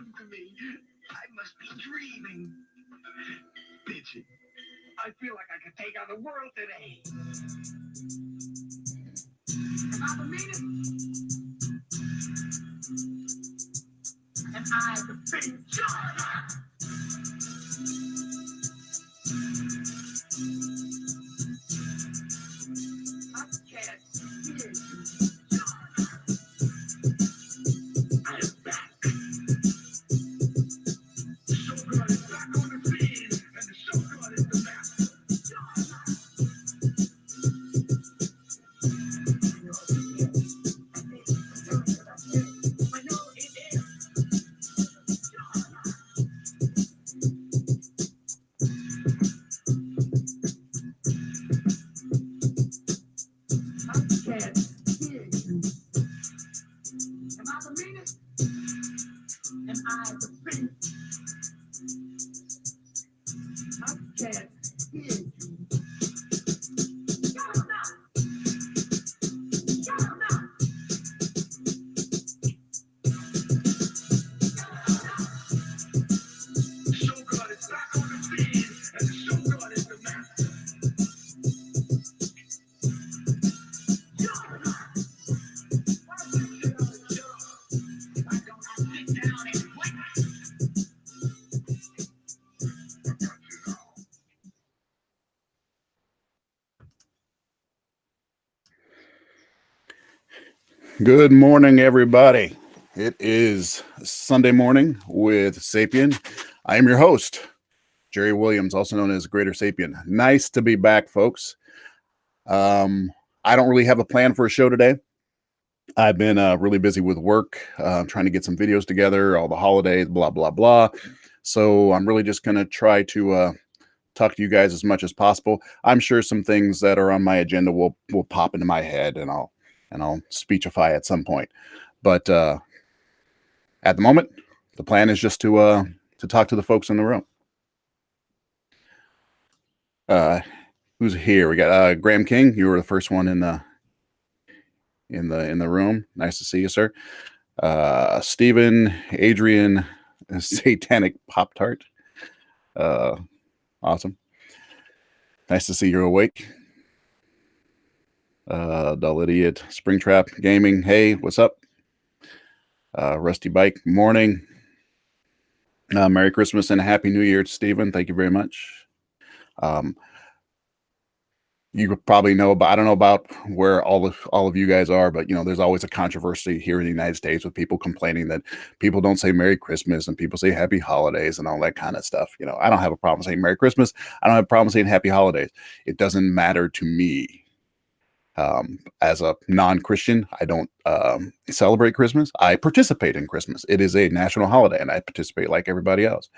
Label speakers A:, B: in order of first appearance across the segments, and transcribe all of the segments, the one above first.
A: happened to me? I must be dreaming. Bitchy. I feel like I could take on the world today. Am I the meanest? Am I the big John? I can't hear you. I am back. The showgirl is back on the scene, and the showgirl is the best. I know it is. I can't hear you. Am I the meanest? Am I the biggest? I can't hear you. Shut up now. Shut up now. The showgirl is back on the scene, and the showgirl is the master. Shut up. Why would you get on the job? If I don't, I'll sit down and wait.
B: Good morning, everybody. It is Sunday morning with Sapien. I am your host, Jerry Williams, also known as Greater Sapien. Nice to be back, folks. I don't really have a plan for a show today. I've been really busy with work, trying to get some videos together, all the holidays, blah, blah, blah. So I'm really just going to try to talk to you guys as much as possible. I'm sure some things that are on my agenda will pop into my head, and I'll speechify at some point. But at the moment, the plan is just to talk to the folks in the room. Who's here? We got Graham King. You were the first one in the room. Nice to see you, sir. Stephen, Adrian, Satanic Pop Tart. Awesome. Nice to see you're awake. Dull Idiot, Springtrap Gaming. Hey, what's up? Rusty Bike, morning. Merry Christmas and Happy New Year to Stephen. Thank you very much. You probably know about, I don't know about where all of you guys are, but there's always a controversy here in the United States with people complaining that people don't say Merry Christmas and people say Happy Holidays and all that kind of stuff. I don't have a problem saying Merry Christmas. I don't have a problem saying Happy Holidays. It doesn't matter to me. As a non-Christian, I don't celebrate Christmas. I participate in Christmas. It is a national holiday, and I participate like everybody else.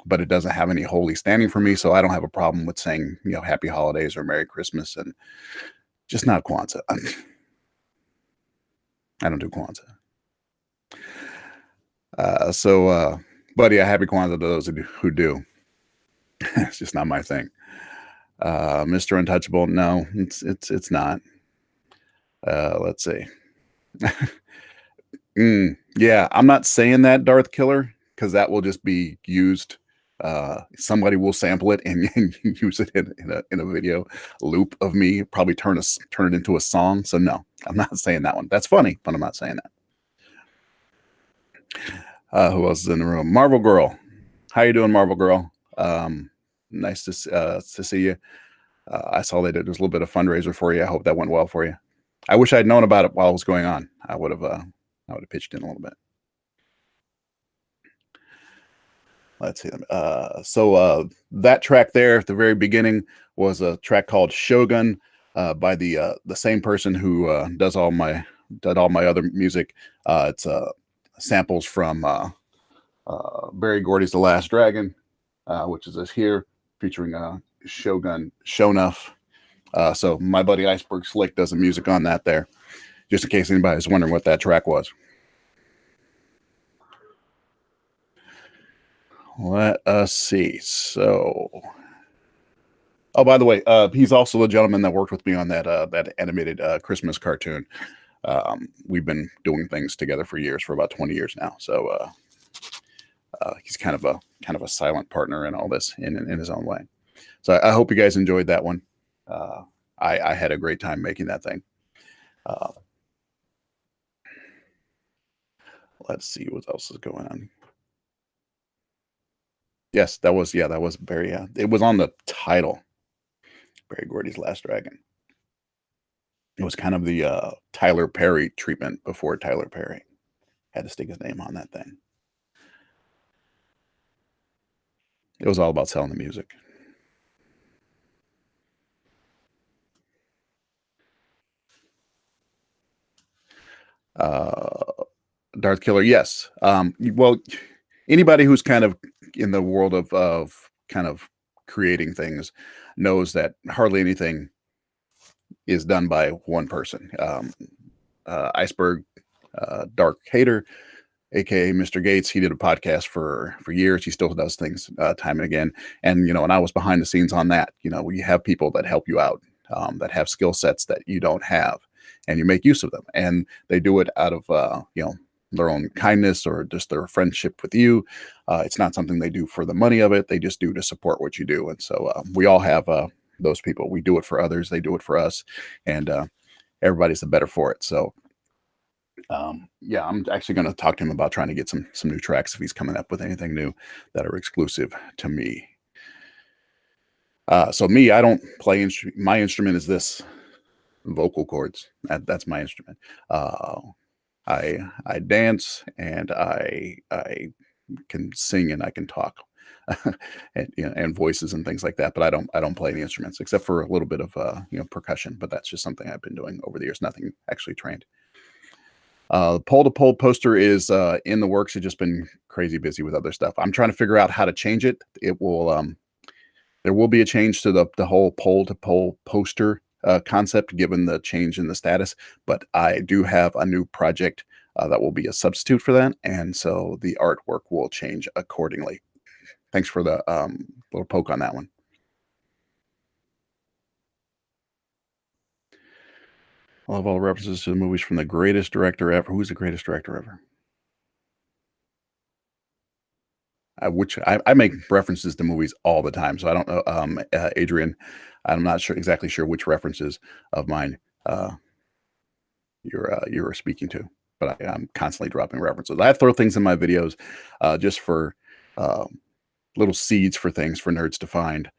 B: But it doesn't have any holy standing for me, so I don't have a problem with saying, Happy Holidays or Merry Christmas, and just not Kwanzaa. I don't do Kwanzaa. But yeah, Happy Kwanzaa to those who do. It's just not my thing. Mr. Untouchable, no, it's not. Let's see. Yeah, I'm not saying that, Darth Killer, because that will just be used. Somebody will sample it and use it in a video loop of me, probably turn it into a song. So no, I'm not saying that one. That's funny, but I'm not saying that. Who else is in the room? Marvel Girl. How you doing, Marvel Girl? Nice to see you. I saw they did a little bit of fundraiser for you. I hope that went well for you. I wish I'd known about it while it was going on. I would have pitched in a little bit. Let's see. So that track there at the very beginning was a track called Shogun by the same person who did all my other music. It's samples from Barry Gordy's The Last Dragon, which is this here, featuring Shogun Shonuff. So my buddy Iceberg Slick does the music on that there, just in case anybody's wondering what that track was. Let us see. So, oh, by the way, he's also the gentleman that worked with me on that animated Christmas cartoon. We've been doing things together for years, for about 20 years now. So He's kind of a silent partner in all this in his own way. So I hope you guys enjoyed that one. I had a great time making that thing. Let's see what else is going on. Yes, that was Barry. Yeah, it was on the title. Barry Gordy's Last Dragon. It was kind of the Tyler Perry treatment before Tyler Perry had to stick his name on that thing. It was all about selling the music. Darth Killer, yes. Well, anybody who's kind of in the world of kind of creating things knows that hardly anything is done by one person. Iceberg, Dark Hater, aka Mr. Gates, he did a podcast for years. He still does things time and again. And and I was behind the scenes on that. You have people that help you out, that have skill sets that you don't have, and you make use of them. And they do it out of their own kindness or just their friendship with you. It's not something they do for the money of it. They just do to support what you do. And so we all have those people. We do it for others. They do it for us, and everybody's the better for it. So yeah, I'm actually going to talk to him about trying to get some new tracks if he's coming up with anything new that are exclusive to me. So me, I don't play my instrument is this vocal cords. That's my instrument. I dance and I can sing and I can talk and voices and things like that. But I don't play any instruments except for a little bit of percussion. But that's just something I've been doing over the years. Nothing actually trained. Pole to pole poster is in the works. It's just been crazy busy with other stuff. I'm trying to figure out how to change it. It will there will be a change to the whole pole to pole poster concept given the change in the status, but I do have a new project that will be a substitute for that, and so the artwork will change accordingly. Thanks for the little poke on that one. I love all references to the movies from the greatest director ever. Who's the greatest director ever? I make references to movies all the time, so I don't know, Adrian. I'm not exactly sure which references of mine you're speaking to, but I'm constantly dropping references. I throw things in my videos just for little seeds for things for nerds to find.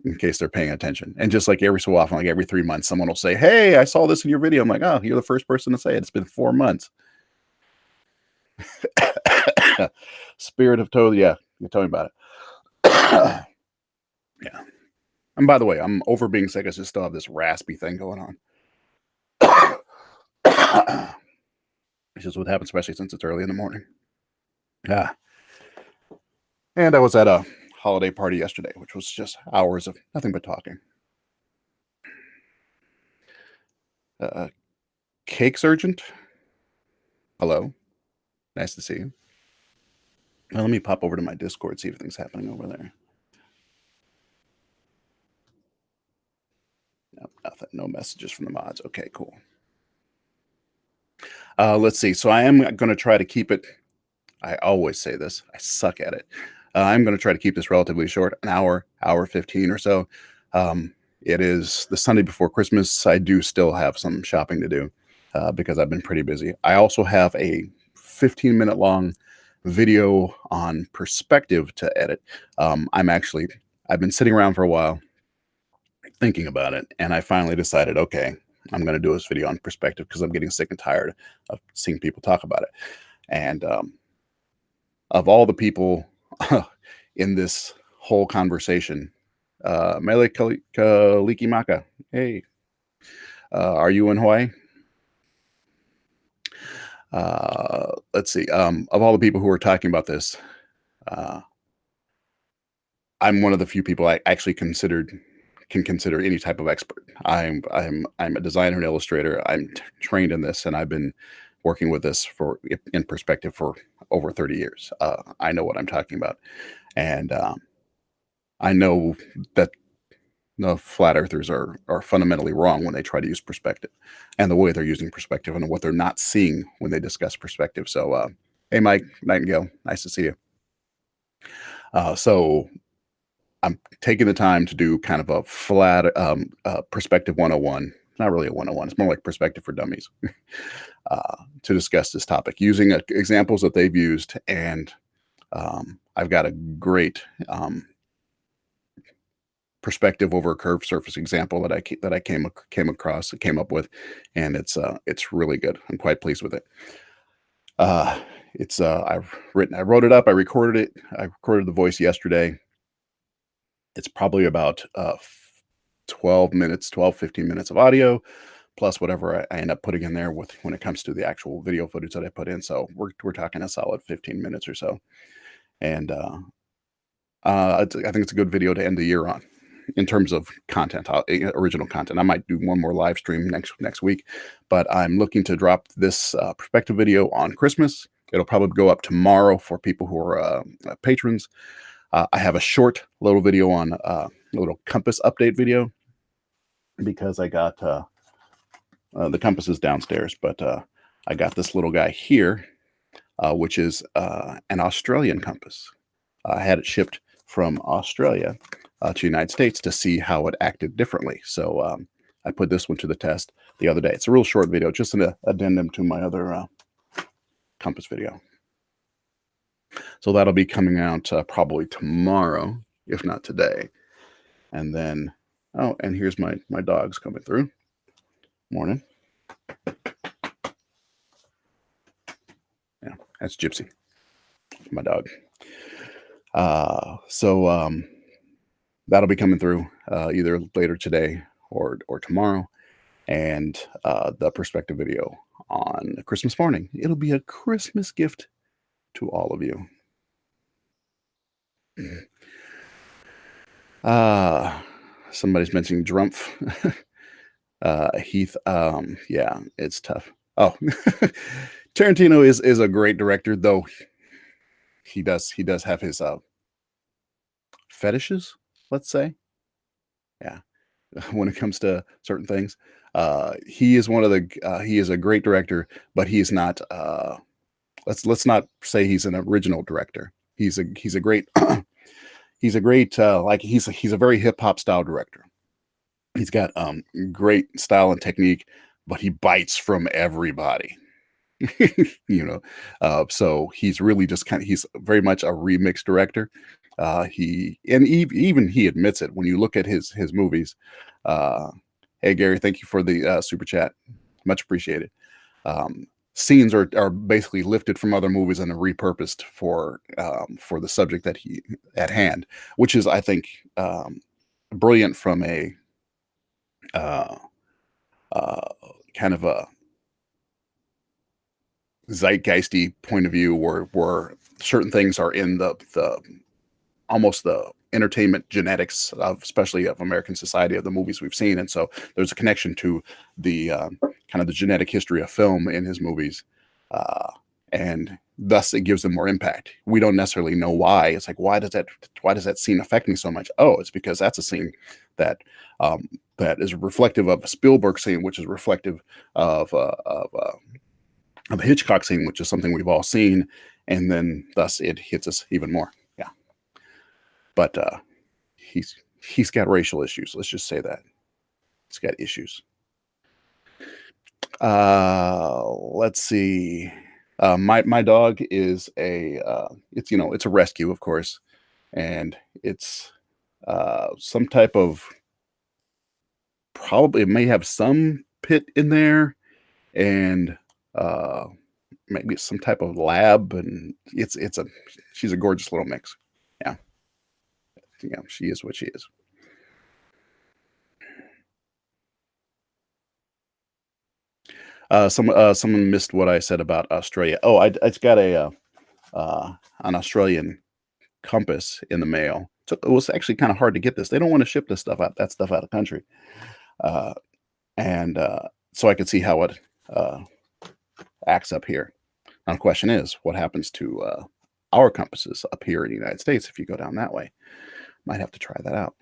B: In case they're paying attention. And just like every so often, like every 3 months, someone will say, "Hey, I saw this in your video." I'm like, "Oh, you're the first person to say it. It's been 4 months." Spirit of Toad, yeah, you tell me about it. Yeah. And by the way, I'm over being sick. I just still have this raspy thing going on. It's just what happens, especially since it's early in the morning. Yeah. And I was at a holiday party yesterday, which was just hours of nothing but talking. Cake Surgeon, hello. Nice to see you. Well, let me pop over to my Discord, see if things happening over there. No, nothing. No messages from the mods. Okay, cool. Let's see. So I am going to try to keep it. I always say this. I suck at it. I'm going to try to keep this relatively short, an hour, hour 15 or so. It is the Sunday before Christmas. I do still have some shopping to do because I've been pretty busy. I also have a 15-minute long video on perspective to edit. I've been sitting around for a while thinking about it, and I finally decided, okay, I'm going to do this video on perspective because I'm getting sick and tired of seeing people talk about it. And of all the people in this whole conversation, Mele Kalikimaka, hey, are you in Hawaii? Let's see. Of all the people who are talking about this, I'm one of the few people I actually can consider any type of expert. I'm a designer and illustrator. I'm trained in this, and I've been working with this in perspective for over 30 years. I know what I'm talking about, and I know that the flat earthers are fundamentally wrong when they try to use perspective, and the way they're using perspective, and what they're not seeing when they discuss perspective. So Hey, Mike Nightingale. Nice to see you. So I'm taking the time to do kind of a flat perspective 101. It's not really a 101. It's more like perspective for dummies to discuss this topic using examples that they've used. And I've got a great perspective over a curved surface example that I came up with, and it's really good. I'm quite pleased with it. It's I wrote it up, I recorded it, I recorded the voice yesterday. It's probably about 12 minutes, 12, 15 minutes of audio, plus whatever I end up putting in there with when it comes to the actual video footage that I put in. So we're talking a solid 15 minutes or so. And I think it's a good video to end the year on in terms of content, original content. I might do one more live stream next week, but I'm looking to drop this perspective video on Christmas. It'll probably go up tomorrow for people who are patrons. I have a short little video on a little compass update video because I got the compass is downstairs, but I got this little guy here, which is an Australian compass. I had it shipped from Australia to the United States to see how it acted differently. So I put this one to the test the other day. It's a real short video, just an addendum to my other compass video. So that'll be coming out probably tomorrow, if not today. And then, oh, and here's my dogs coming through. Morning. Yeah, that's Gypsy, my dog. So that'll be coming through either later today or tomorrow. And the perspective video on Christmas morning. It'll be a Christmas gift to all of you. Somebody's mentioning Drumpf. Heath, yeah, it's tough. Oh, Tarantino is a great director, though he does have his fetishes, let's say. Yeah, when it comes to certain things. He is one of the he is a great director, but he is not let's not say he's an original director. He's a great he's a great like he's a very hip hop style director. He's got great style and technique, but he bites from everybody. you know, so he's really just he's very much a remix director. Even he admits it when you look at his movies. Hey Gary, thank you for the super chat, much appreciated. Scenes are basically lifted from other movies and are repurposed for the subject that he at hand, which is I think brilliant from a uh, kind of a zeitgeisty point of view, where certain things are in the almost the entertainment genetics of especially of American society of the movies we've seen, and so there's a connection to the kind of the genetic history of film in his movies, and thus it gives them more impact. We don't necessarily know why. It's like why does that scene affect me so much? Oh, it's because that's a scene that that is reflective of a Spielberg scene, which is reflective of a Hitchcock scene, which is something we've all seen, and then thus it hits us even more. Yeah, but he's got racial issues. Let's just say that he's got issues. Let's see. My dog is a it's a rescue, of course, and it's some type of probably it may have some pit in there and maybe some type of lab, and she's a gorgeous little mix. Yeah, yeah, she is what she is. Someone missed what I said about Australia. Oh, I just got a an Australian compass in the mail. So it was actually kind of hard to get this. They don't want to ship that stuff out of country, uh, and so I could see how it acts up here. Now the question is, what happens to our compasses up here in the United States if you go down that way? Might have to try that out.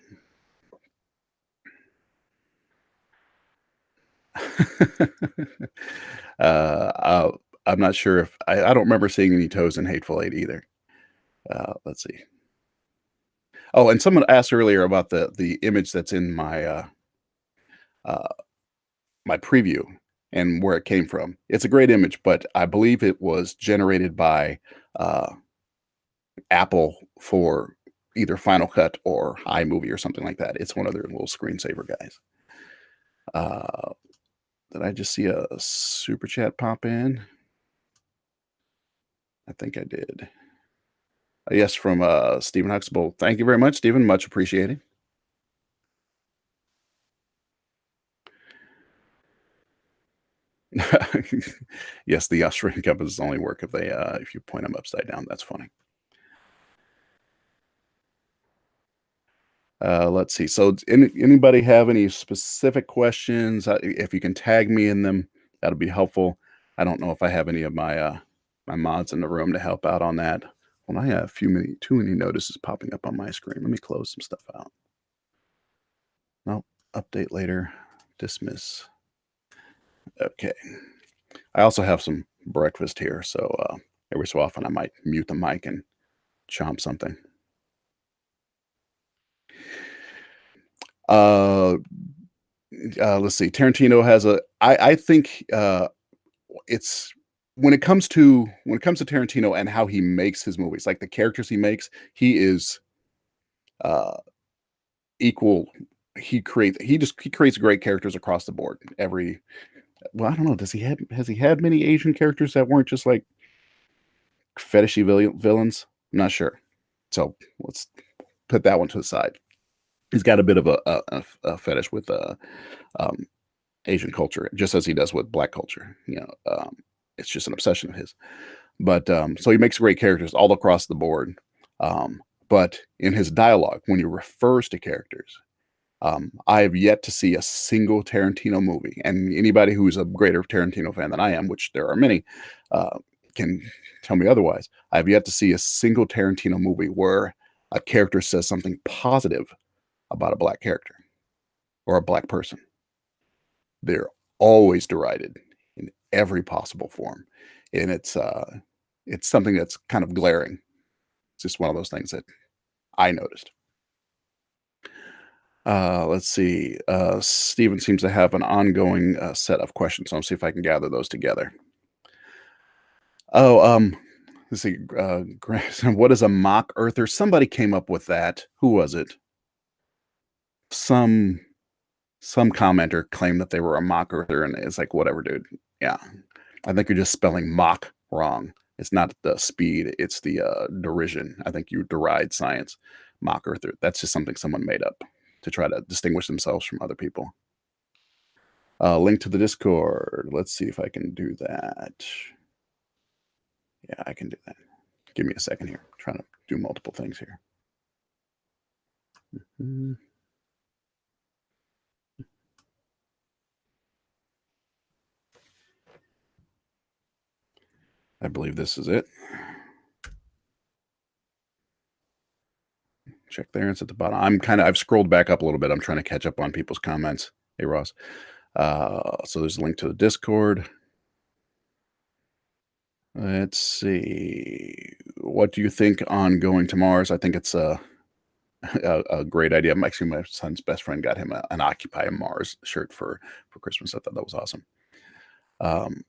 B: I'm not sure if I don't remember seeing any toes in Hateful Eight either. Let's see. Oh, and someone asked earlier about the image that's in uh, my preview and where it came from. It's a great image, but I believe it was generated by uh, Apple for either Final Cut or iMovie or something like that. It's one of their little screensaver guys. Uh, did I just see a super chat pop in? I think I did. Yes, from Stephen Huxtable. Thank you very much, Stephen. Much appreciated. Yes, the Australian compasses only work if you point them upside down. That's funny. Let's see. So, anybody have any specific questions? If you can tag me in them, that'll be helpful. I don't know if I have any of my mods in the room to help out on that. Well, I have too many notices popping up on my screen. Let me close some stuff out. No, update later. Dismiss. Okay. I also have some breakfast here, so every so often I might mute the mic and chomp something. Uh, let's see. Tarantino has a. I think it's when it comes to Tarantino and how he makes his movies, like the characters he makes, he is uh, equal. He creates great characters across the board. I don't know. Does he have has he had many Asian characters that weren't just like fetishy villains? I'm not sure. So let's put that one to the side. He's got a bit of a fetish with um, Asian culture, just as he does with Black culture. It's just an obsession of his. But so he makes great characters all across the board. But in his dialogue, when he refers to characters, I have yet to see a single Tarantino movie, and anybody who's a greater Tarantino fan than I am, which there are many, uh, can tell me otherwise. I have yet to see a single Tarantino movie where a character says something positive about a black character or a black person. They're always derided in every possible form, and it's something that's kind of glaring. It's just one of those things that I noticed. Let's see. Steven seems to have an ongoing set of questions, so I'll see if I can gather those together. Oh, let's see. What is a mock earther? Somebody came up with that. Who was it? Some some commenter claimed that they were a mock earther, and it's like, whatever, dude. Yeah, I think you're just spelling mock wrong. It's not the speed; it's the derision. I think you deride science. Mock earther. That's just something someone made up to try to distinguish themselves from other people. Link to the Discord. Let's see if I can do that. Yeah, I can do that. Give me a second here. I'm trying to do multiple things here. Mm, I believe this is it. Check there. It's at the bottom. I've scrolled back up a little bit. I'm trying to catch up on people's comments. Hey, Ross. So there's a link to the Discord. Let's see. What do you think on going to Mars? I think it's a great idea. Actually, my son's best friend got him an Occupy Mars shirt for Christmas. I thought that was awesome. Um,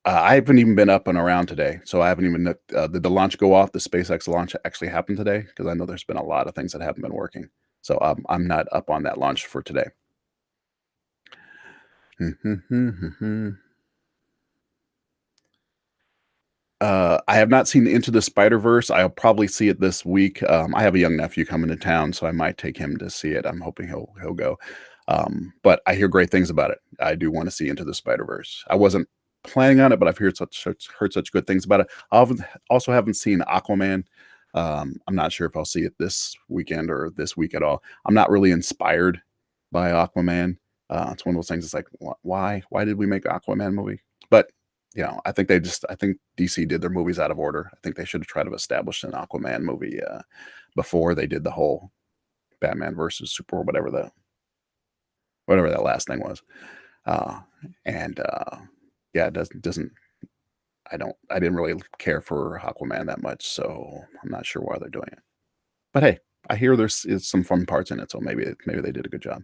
B: I haven't even been up and around today, so I haven't even did the launch go off? The SpaceX launch actually happened today? Because I know there's been a lot of things that haven't been working. So I'm not up on that launch for today. I have not seen Into the Spider-Verse. I'll probably see it this week. I have a young nephew coming to town, so I might take him to see it. I'm hoping he'll go. But I hear great things about it. I do want to see Into the Spider-Verse. I wasn't planning on it, but I've heard such good things about it. Also haven't seen Aquaman. I'm not sure if I'll see it this weekend or this week at all. I'm not really inspired by Aquaman. It's one of those things. It's like, why did we make an Aquaman movie? But I think DC did their movies out of order. I think they should have tried to establish an Aquaman movie before they did the whole Batman versus Super, whatever that last thing was. Uh, and yeah, it doesn't. I didn't really care for Aquaman that much, so I'm not sure why they're doing it. But hey, I hear there's is some fun parts in it, so maybe they did a good job.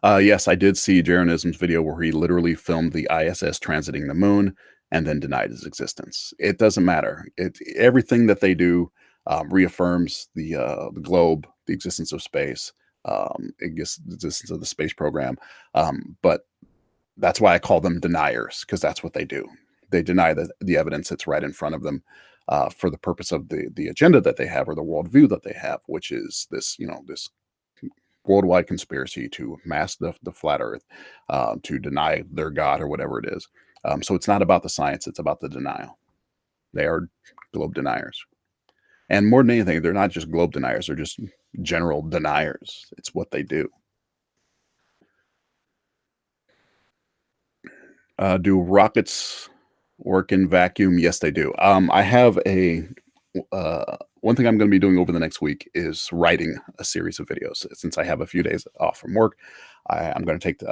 B: Yes, I did see Jaronism's video where he literally filmed the ISS transiting the moon and then denied its existence. It doesn't matter. Everything that they do reaffirms the globe, the existence of space, the existence of the space program. But that's why I call them deniers, because that's what they do. They deny the evidence that's right in front of them for the purpose of the agenda that they have or the worldview that they have, which is this, this worldwide conspiracy to mask the flat Earth, to deny their God or whatever it is. So it's not about the science; it's about the denial. They are globe deniers, and more than anything, they're not just globe deniers; they're just general deniers. It's what they do. Do rockets work in vacuum? Yes, they do. I have a one thing I'm going to be doing over the next week is writing a series of videos. Since I have a few days off from work, I'm going to take.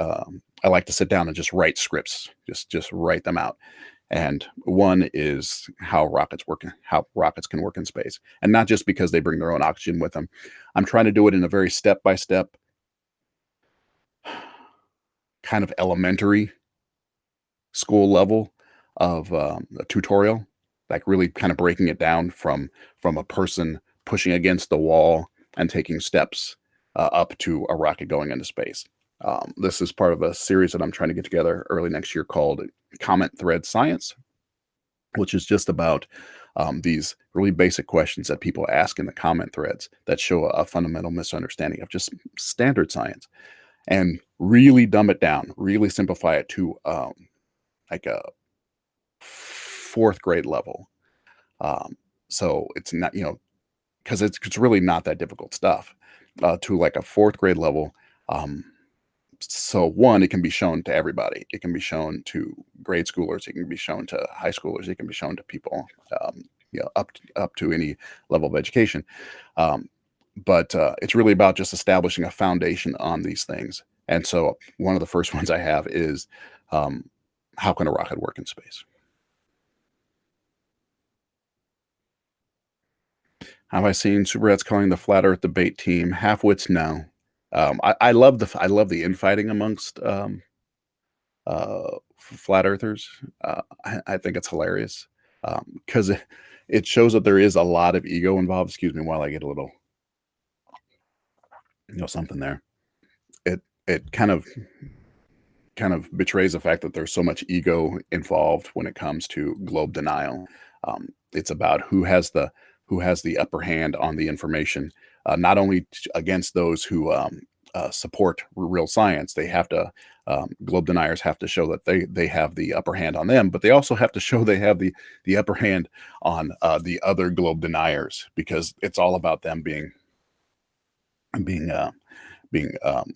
B: I like to sit down and just write scripts, just write them out. And one is how rockets can work in space, and not just because they bring their own oxygen with them. I'm trying to do it in a very step by step, kind of elementary school level of a tutorial, like really kind of breaking it down from a person pushing against the wall and taking steps up to a rocket going into space. This is part of a series that I'm trying to get together early next year called Comment Thread Science, which is just about these really basic questions that people ask in the comment threads that show a fundamental misunderstanding of just standard science, and really dumb it down, really simplify it to like a fourth grade level. So it's not, because it's really not that difficult stuff to like a fourth grade level. Um, so one, it can be shown to everybody. It can be shown to grade schoolers. It can be shown to high schoolers. It can be shown to people, up to any level of education. Um, but it's really about just establishing a foundation on these things. And so one of the first ones I have is, um, how can a rocket work in space? Have I seen Superettes calling the flat Earth debate team half-wits? No. I love the infighting amongst flat earthers. I think it's hilarious because it shows that there is a lot of ego involved. Excuse me while I get a little, something there. It kind of betrays the fact that there's so much ego involved when it comes to globe denial. It's about who has the upper hand on the information, not only against those who support real science. They have to globe deniers have to show that they have the upper hand on them, but they also have to show they have the upper hand on the other globe deniers, because it's all about them being being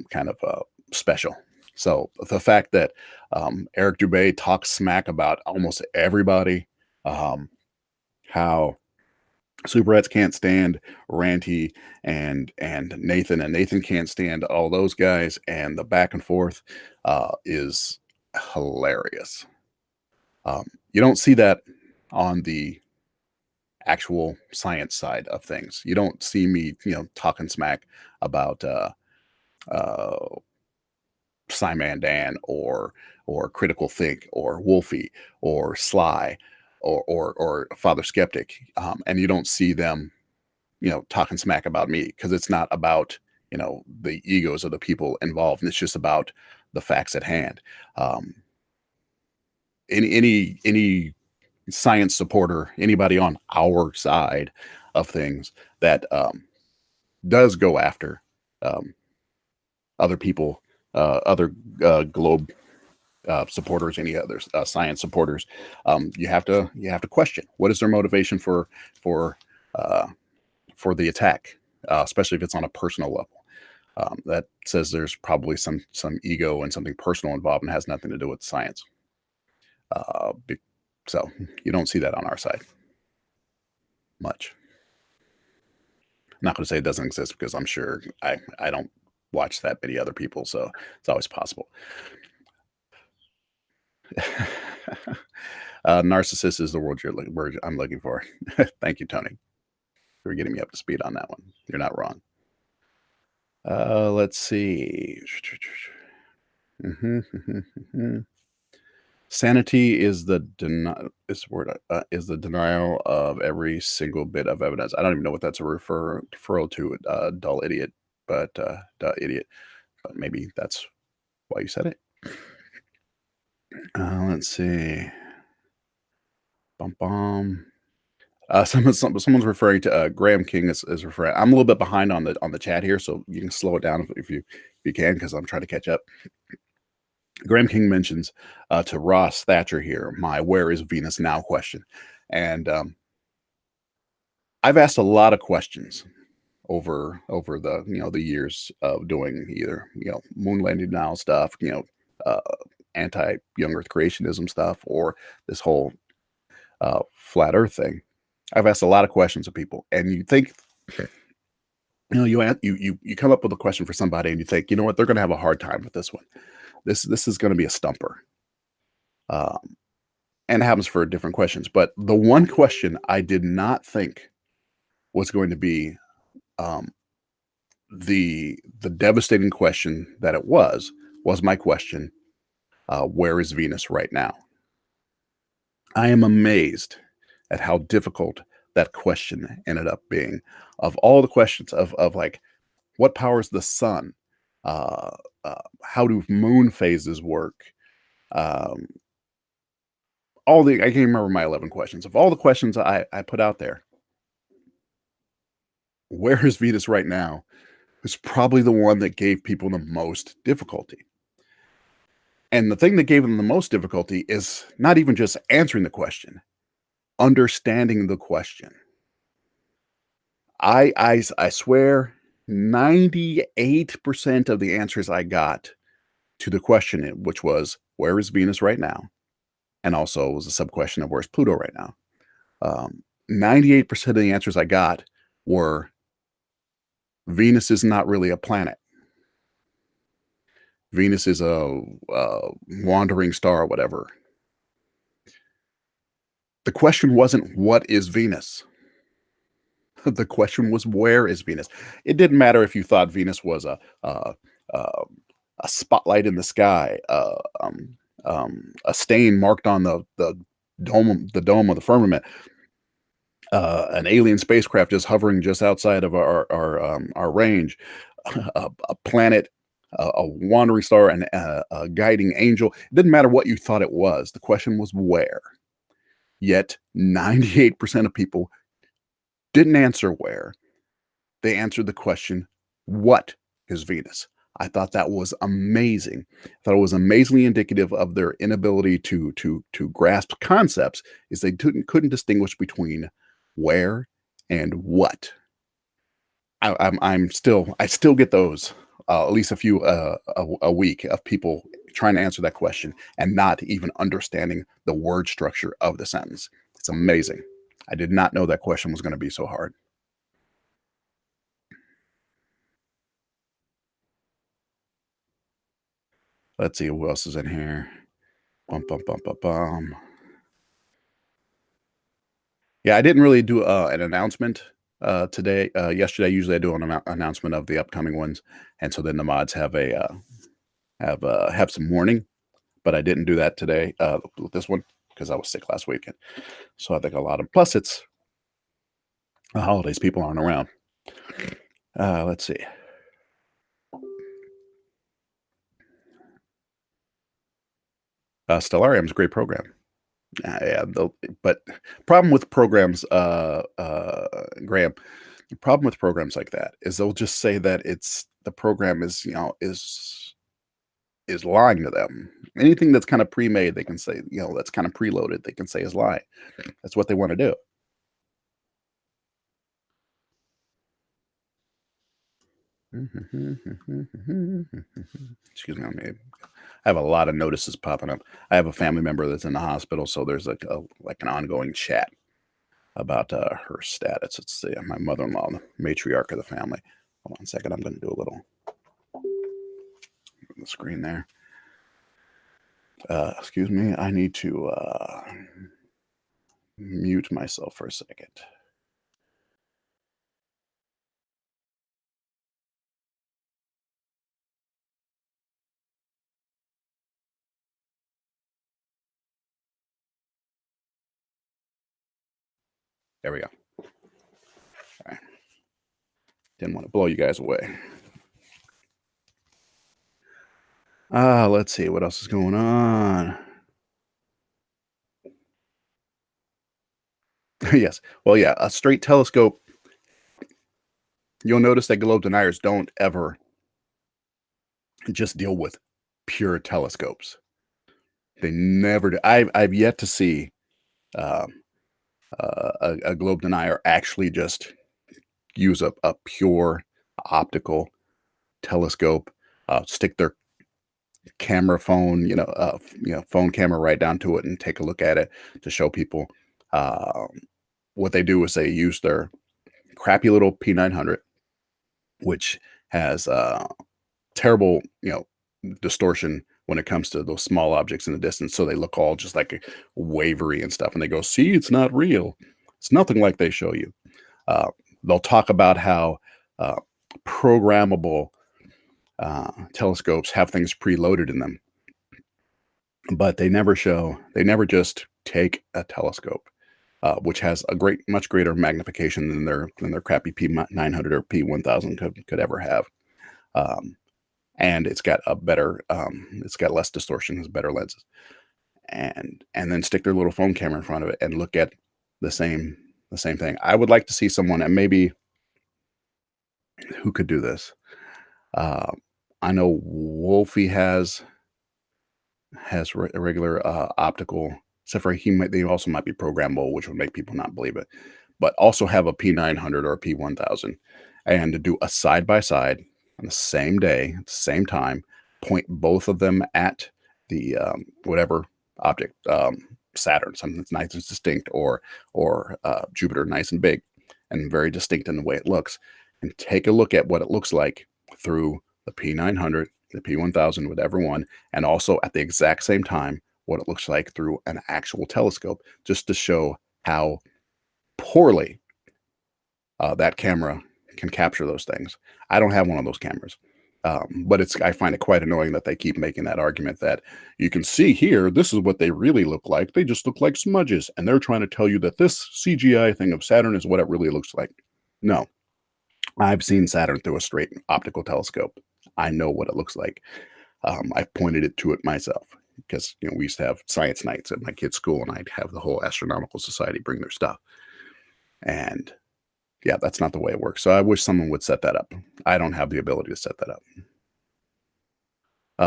B: kind of special. So the fact that Eric Dubay talks smack about almost everybody, how Superettes can't stand Ranty and Nathan can't stand all those guys, and the back and forth is hilarious. You don't see that on the actual science side of things. You don't see me, talking smack about uh, Simon Dan or Critical Think or Wolfie or Sly or Father Skeptic, and you don't see them, talking smack about me, because it's not about, the egos of the people involved, and it's just about the facts at hand. Um, any science supporter, anybody on our side of things that does go after um, other people, other globe supporters, any other science supporters, you have to question what is their motivation for uh, for the attack, especially if it's on a personal level. That says there's probably some ego and something personal involved and has nothing to do with science. Uh, be- so you don't see that on our side much. I'm not going to say it doesn't exist, because I'm sure I don't watch that many other people, so it's always possible. Narcissist is the word I'm looking for. Thank you, Tony, for getting me up to speed on that one. You're not wrong. Let's see. Sanity is the is the denial of every single bit of evidence. I don't even know what that's a referral to. Dull idiot, but duh idiot. But maybe that's why you said it. Let's see. Bum bum. Someone's referring to Graham King is referring. I'm a little bit behind on the chat here, so you can slow it down if you can, because I'm trying to catch up. Graham King mentions to Ross Thatcher here, my "Where is Venus now?" question, and I've asked a lot of questions over the years of doing either moon landing now stuff, uh, anti young Earth creationism stuff, or this whole flat Earth thing. I've asked a lot of questions of people, and you think, you come up with a question for somebody, and you think, you know what, they're going to have a hard time with this one. This is going to be a stumper, um, and it happens for different questions. But the one question I did not think was going to be um, the devastating question that it was my question: where is Venus right now? I am amazed at how difficult that question ended up being. Of all the questions of like, what powers the sun? Uh, how do moon phases work? Um, I can't remember my 11 questions. Of all the questions I put out there, where is Venus right now is probably the one that gave people the most difficulty. And the thing that gave them the most difficulty is not even just answering the question, understanding the question. I swear 98% of the answers I got to the question, which was, where is Venus right now? And also was a sub question of, where's Pluto right now? 98% of the answers I got were, Venus is not really a planet. Venus is a wandering star or whatever. The question wasn't, what is Venus? The question was, where is Venus? It didn't matter if you thought Venus was a spotlight in the sky, a stain marked on the dome of the firmament, an alien spacecraft just hovering just outside of our range, a planet, a wandering star, and a guiding angel. It didn't matter what you thought it was. The question was where. Yet 98% of people didn't answer where. They answered the question, what is Venus? I thought that was amazing. I thought it was amazingly indicative of their inability to grasp concepts, is they couldn't distinguish between where and what. I still get those at least a few a week of people trying to answer that question and not even understanding the word structure of the sentence. It's amazing. I did not know that question was going to be so hard. Let's see who else is in here. Bum, bum, bum, bum, bum. Yeah, I didn't really do an announcement today. Yesterday, usually I do an announcement of the upcoming ones, and so then the mods have have some warning. But I didn't do that today with this one because I was sick last weekend. So I think a lot of, plus it's the holidays, people aren't around. Let's see. Stellarium is a great program. Yeah, but problem with programs, Graham, the problem with programs like that is they'll just say that it's the program is is lying to them. Anything that's kind of pre-made, they can say, that's kind of preloaded, they can say is lying. That's what they want to do. Excuse me, I have a lot of notices popping up. I have a family member that's in the hospital, so there's like an ongoing chat about her status. It's my mother-in-law, the matriarch of the family. Hold on a second. I'm going to do a little on the screen there. Excuse me. I need to mute myself for a second. There we go. All right. Didn't want to blow you guys away. Let's see what else is going on. Yes. Well, yeah, a straight telescope. You'll notice that globe deniers don't ever just deal with pure telescopes. They never do. I've yet to see um, a globe denier actually just use a pure optical telescope, stick their camera phone, phone camera right down to it and take a look at it to show people. Um, what they do is they use their crappy little P900, which has terrible, distortion when it comes to those small objects in the distance. So they look all just like wavery and stuff. And they go, see, it's not real. It's nothing like they show you. Uh, they'll talk about how uh, programmable telescopes have things preloaded in them, but they never just take a telescope, which has a much greater magnification than their crappy P900 or P1000 could ever have. Um, and it's got less distortion, has better lenses, and then stick their little phone camera in front of it and look at the same the same thing. I would like to see someone, and maybe who could do this. Uh, I know Wolfie has a regular optical. Except for they also might be programmable, which would make people not believe it. But also have a P900 or a P1000, and to do a side by side on the same day, at the same time, point both of them at the whatever object, Saturn, something that's nice and distinct, or Jupiter, nice and big, and very distinct in the way it looks, and take a look at what it looks like through the P900, the P1000, whatever one, and also at the exact same time what it looks like through an actual telescope, just to show how poorly that camera can capture those things. I don't have one of those cameras. But I find it quite annoying that they keep making that argument that you can see here, this is what they really look like. They just look like smudges. And they're trying to tell you that this CGI thing of Saturn is what it really looks like. No, I've seen Saturn through a straight optical telescope. I know what it looks like. I've pointed it to it myself because we used to have science nights at my kids' school, and I'd have the whole astronomical society bring their stuff. And yeah, that's not the way it works. So I wish someone would set that up. I don't have the ability to set that up.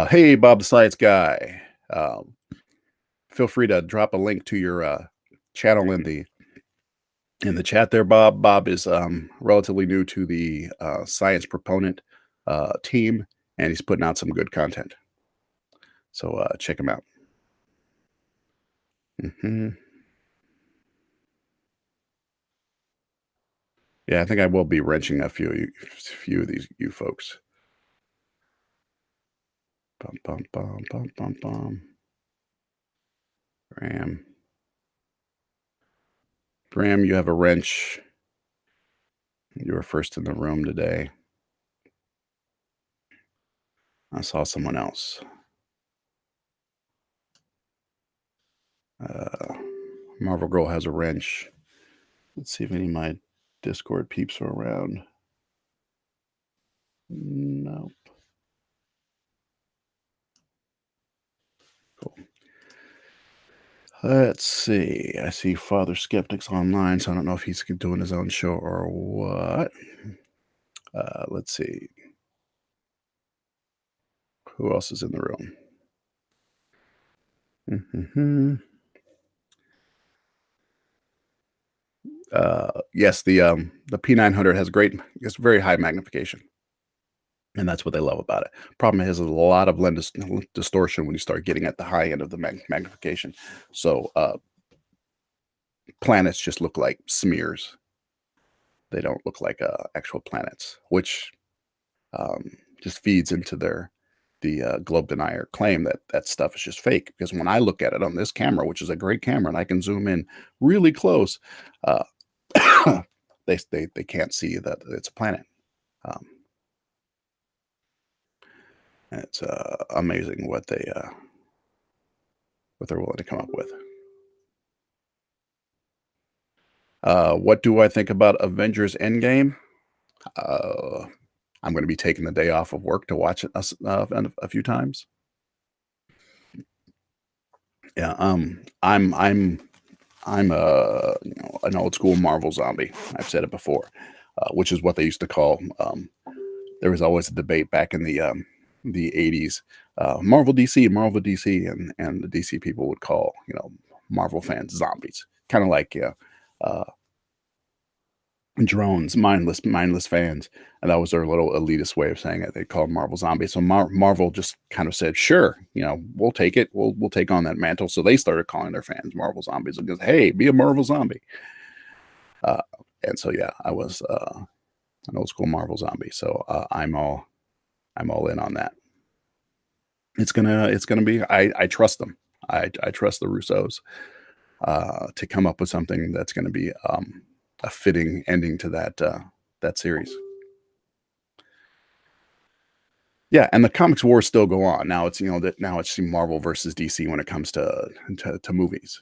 B: Hey, Bob the Science Guy. Feel free to drop a link to your channel in the chat there, Bob. Bob is relatively new to the science proponent team, and he's putting out some good content. So check him out. Yeah, I think I will be wrenching a few of these you folks. Bum bum bum bum bum bum. Graham, you have a wrench. You were first in the room today. I saw someone else. Marvel Girl has a wrench. Let's see if any of my Discord peeps are around. Nope. Cool. Let's see. I see Father Skeptic's online, so I don't know if he's doing his own show or what. Let's see. Who else is in the room? Yes, the P900 has it's very high magnification, and that's what they love about it. Problem is, there's a lot of lens distortion when you start getting at the high end of the magnification. So planets just look like smears. They don't look like actual planets, which just feeds into globe denier claim that that stuff is just fake. Because when I look at it on this camera, which is a great camera, and I can zoom in really close, uh, they can't see that it's a planet. Um, and it's amazing what they're willing to come up with. What do I think about Avengers Endgame? Uh, I'm going to be taking the day off of work to watch it a few times. Yeah, I'm an old school Marvel zombie. I've said it before, which is what they used to call. There was always a debate back in the 80s, Marvel DC, and the DC people would call Marvel fans zombies, kind of like uh, drones, mindless fans, and that was their little elitist way of saying it. They called Marvel zombies. So Marvel just kind of said, "Sure, we'll take it. We'll take on that mantle." So they started calling their fans Marvel zombies because, hey, be a Marvel zombie. Uh, and so yeah, I was an old school Marvel zombie. So I'm all in on that. It's gonna be. I trust them. I trust the Russos to come up with something that's going to be a fitting ending to that series. Yeah, and the comics wars still go on. Now it's that now it's Marvel versus DC when it comes to movies,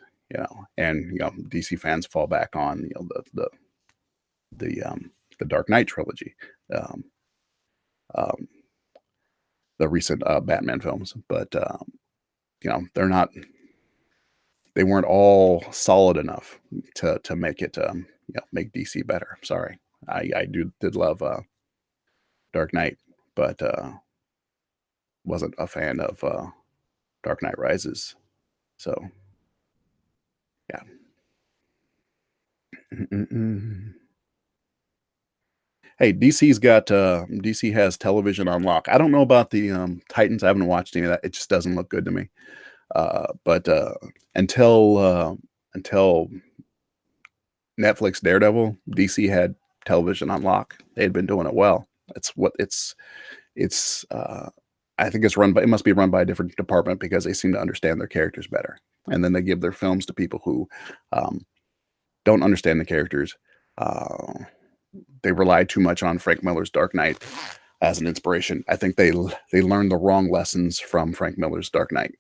B: and DC fans fall back on the the Dark Knight trilogy, um, um, the recent Batman films, but they're not they weren't all solid enough to make it make DC better. Sorry, I did love Dark Knight, but wasn't a fan of Dark Knight Rises. So yeah. Mm-mm-mm. Hey, DC has television on lock. I don't know about the Titans. I haven't watched any of that. It just doesn't look good to me. But until until Netflix Daredevil, DC had television on lock. They had been doing it well. It's I think it must be run by a different department because they seem to understand their characters better. And then they give their films to people who um, don't understand the characters. Uh, they rely too much on Frank Miller's Dark Knight as an inspiration. I think they learned the wrong lessons from Frank Miller's Dark Knight.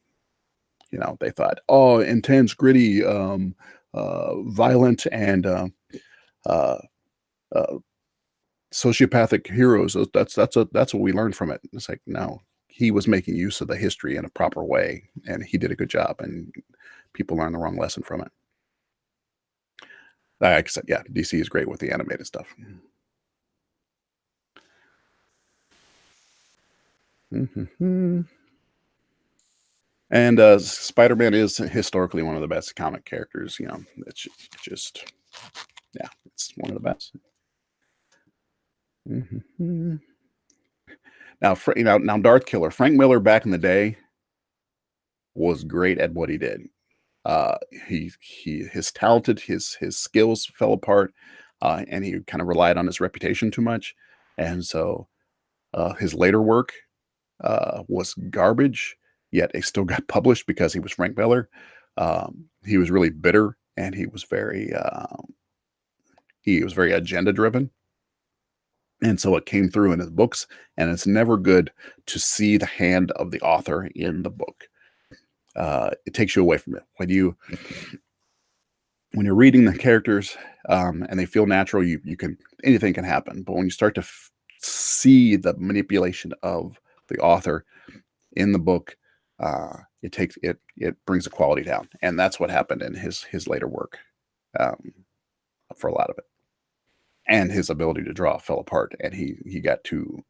B: They thought, oh, intense, gritty, violent, and uh, uh, sociopathic heroes. That's what we learned from it. It's like no, he was making use of the history in a proper way, and he did a good job. And people learned the wrong lesson from it. Like I said, yeah, DC is great with the animated stuff. Mhm. And Spider-Man is historically one of the best comic characters. Just yeah, it's one of the best. Mhm. Now, now Darth Killer, Frank Miller back in the day was great at what he did. Uh, his talented, his skills fell apart, and he kind of relied on his reputation too much, and so his later work was garbage. Yet it still got published because he was Frank Miller. He was really bitter, and he was very agenda driven, and so it came through in his books. And it's never good to see the hand of the author in the book. It takes you away from it when you're reading the characters and they feel natural. You can anything can happen, but when you start to see the manipulation of the author in the book, it brings the quality down, and that's what happened in his later work um, for a lot of it. And his ability to draw fell apart, and he got too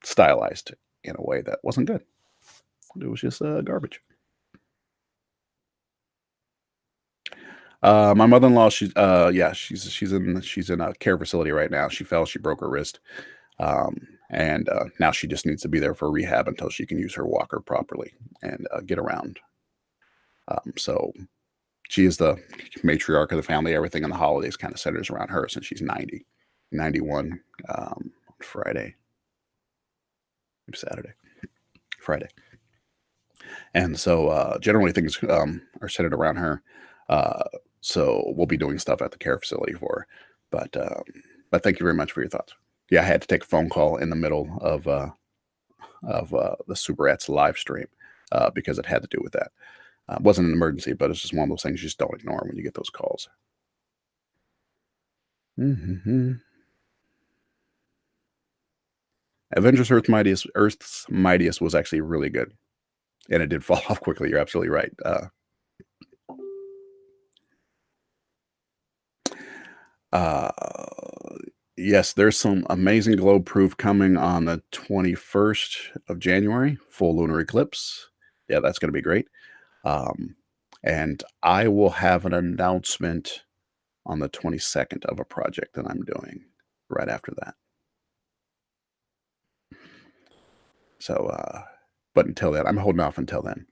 B: stylized in a way that wasn't good. It was just garbage. My mother-in-law, yeah, she's in a care facility right now. She fell, she broke her wrist, and now she just needs to be there for rehab until she can use her walker properly and get around. So she is the matriarch of the family. Everything in the holidays kind of centers around her since she's 91 Friday, Saturday. Friday. And so generally things are centered around her. Uh, so we'll be doing stuff at the care facility for her. But thank you very much for your thoughts. Yeah, I had to take a phone call in the middle of the Superettes live stream because it had to do with that. It wasn't an emergency, but it's just one of those things you just don't ignore when you get those calls. Mm-hmm. Avengers Earth's Mightiest was actually really good, and it did fall off quickly. You're absolutely right. Uh, yes, there's some amazing globe proof coming on the 21st of January, full lunar eclipse. Yeah, that's going to be great. Um, and I will have an announcement on the 22nd of a project that I'm doing right after that. So, but until then, I'm holding off until then.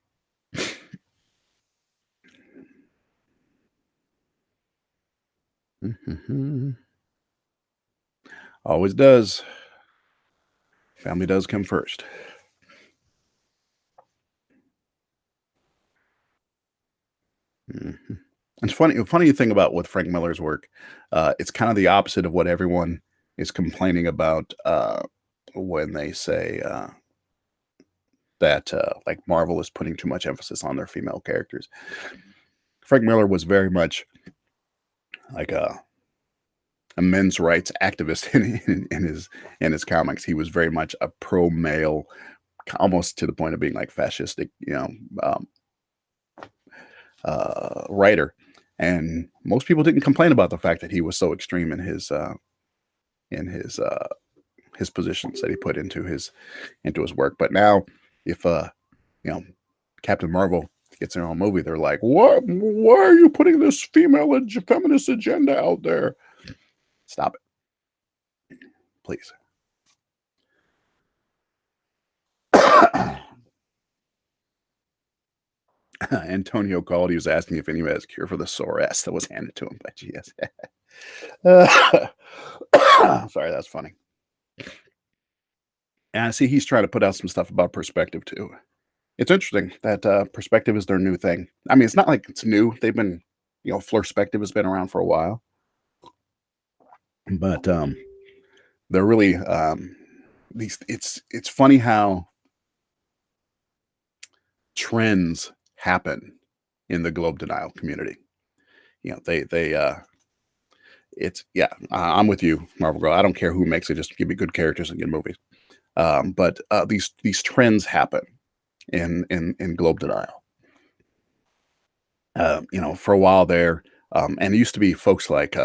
B: Always does. Family does come first. Mhm. It's funny. A funny thing about with Frank Miller's work, it's kind of the opposite of what everyone is complaining about when they say that like Marvel is putting too much emphasis on their female characters. Frank Miller was very much like a men's rights activist in his comics. He was very much a pro male, almost to the point of being like fascistic, um, writer. And most people didn't complain about the fact that he was so extreme in his positions that he put into his work. But now, if you know Captain Marvel gets their own movie, they're like, "What? Why are you putting this feminist agenda out there? Stop it, please." Antonio called. He was asking if anybody has a cure for the sore ass that was handed to him by GS. Sorry, that's funny. And I see he's trying to put out some stuff about perspective too. It's interesting that perspective is their new thing. I mean, it's not like it's new. They've been, flirspective has been around for a while, but they're really these. It's funny how trends happen in the globe denial community. They it's yeah. I'm with you, Marvel Girl. I don't care who makes it. Just give me good characters and good movies. But these trends happen in globe denial. For a while there, and it used to be folks like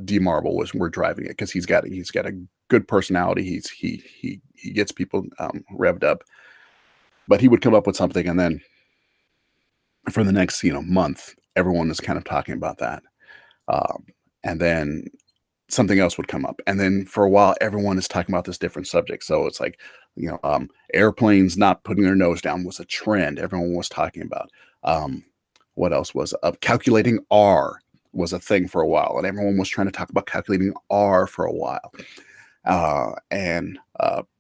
B: D Marvel were driving it because he's got a good personality. He gets people revved up, but he would come up with something, and then for the next month, everyone was kind of talking about that, um, and then something else would come up, and then for a while, everyone is talking about this different subject. So it's like, airplanes not putting their nose down was a trend everyone was talking about. What else was up? Calculating R was a thing for a while, and everyone was trying to talk about calculating R for a while. And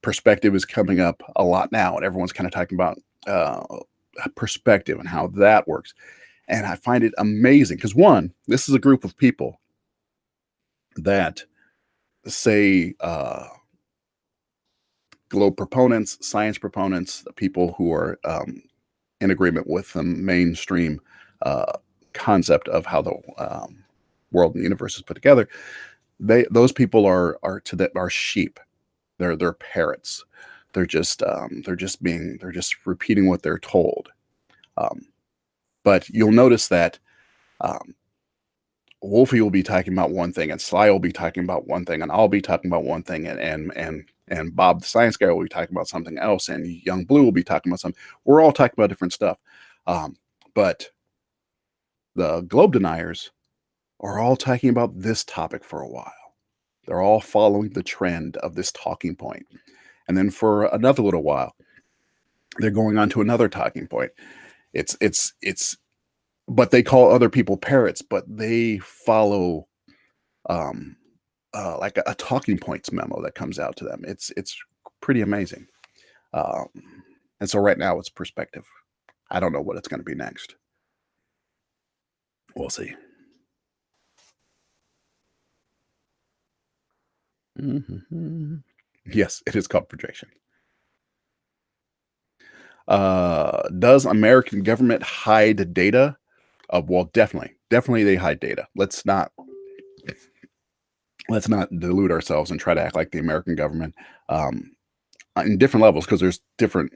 B: perspective is coming up a lot now, and everyone's kind of talking about perspective and how that works. And I find it amazing because one, this is a group of people that say globe proponents, science proponents, people who are in agreement with the mainstream uh, concept of how the world and the universe is put together. Those people are sheep. They're parrots. They're just repeating what they're told. Um, but you'll notice that um, Wolfie will be talking about one thing, and Sly will be talking about one thing, and I'll be talking about one thing, and Bob the science guy will be talking about something else, and Young Blue will be talking about something. We're all talking about different stuff, but the globe deniers are all talking about this topic for a while. They're all following the trend of this talking point, and then for another little while, they're going on to another talking point. It's but they call other people parrots, but they follow um, like a talking points memo that comes out to them. It's pretty amazing. Um, And so right now it's perspective. I don't know what it's going to be next. We'll see. Mhm. Yes, it is called projection. Does American government hide data? Well, definitely they hide data. Let's not delude ourselves and try to act like the American government um, in different levels because there's different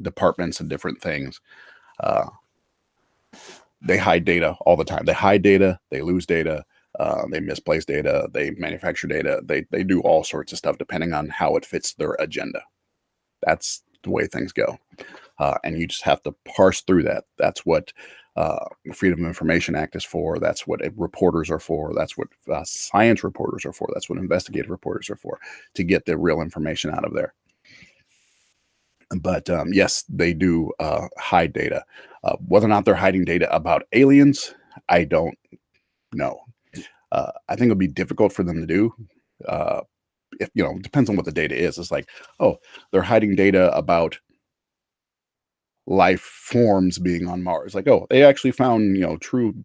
B: departments and different things. Uh, they hide data all the time. They hide data. They lose data. They misplace data. They manufacture data. They do all sorts of stuff depending on how it fits their agenda. That's the way things go. And you just have to parse through that. That's what Freedom of Information Act is for. That's what reporters are for. That's what science reporters are for. That's what investigative reporters are for, to get the real information out of there. But yes, they do hide data. Whether or not they're hiding data about aliens, I don't know. I think it'll be difficult for them to do. If it depends on what the data is. It's like, oh, they're hiding data about life forms being on Mars. Like, oh, they actually found,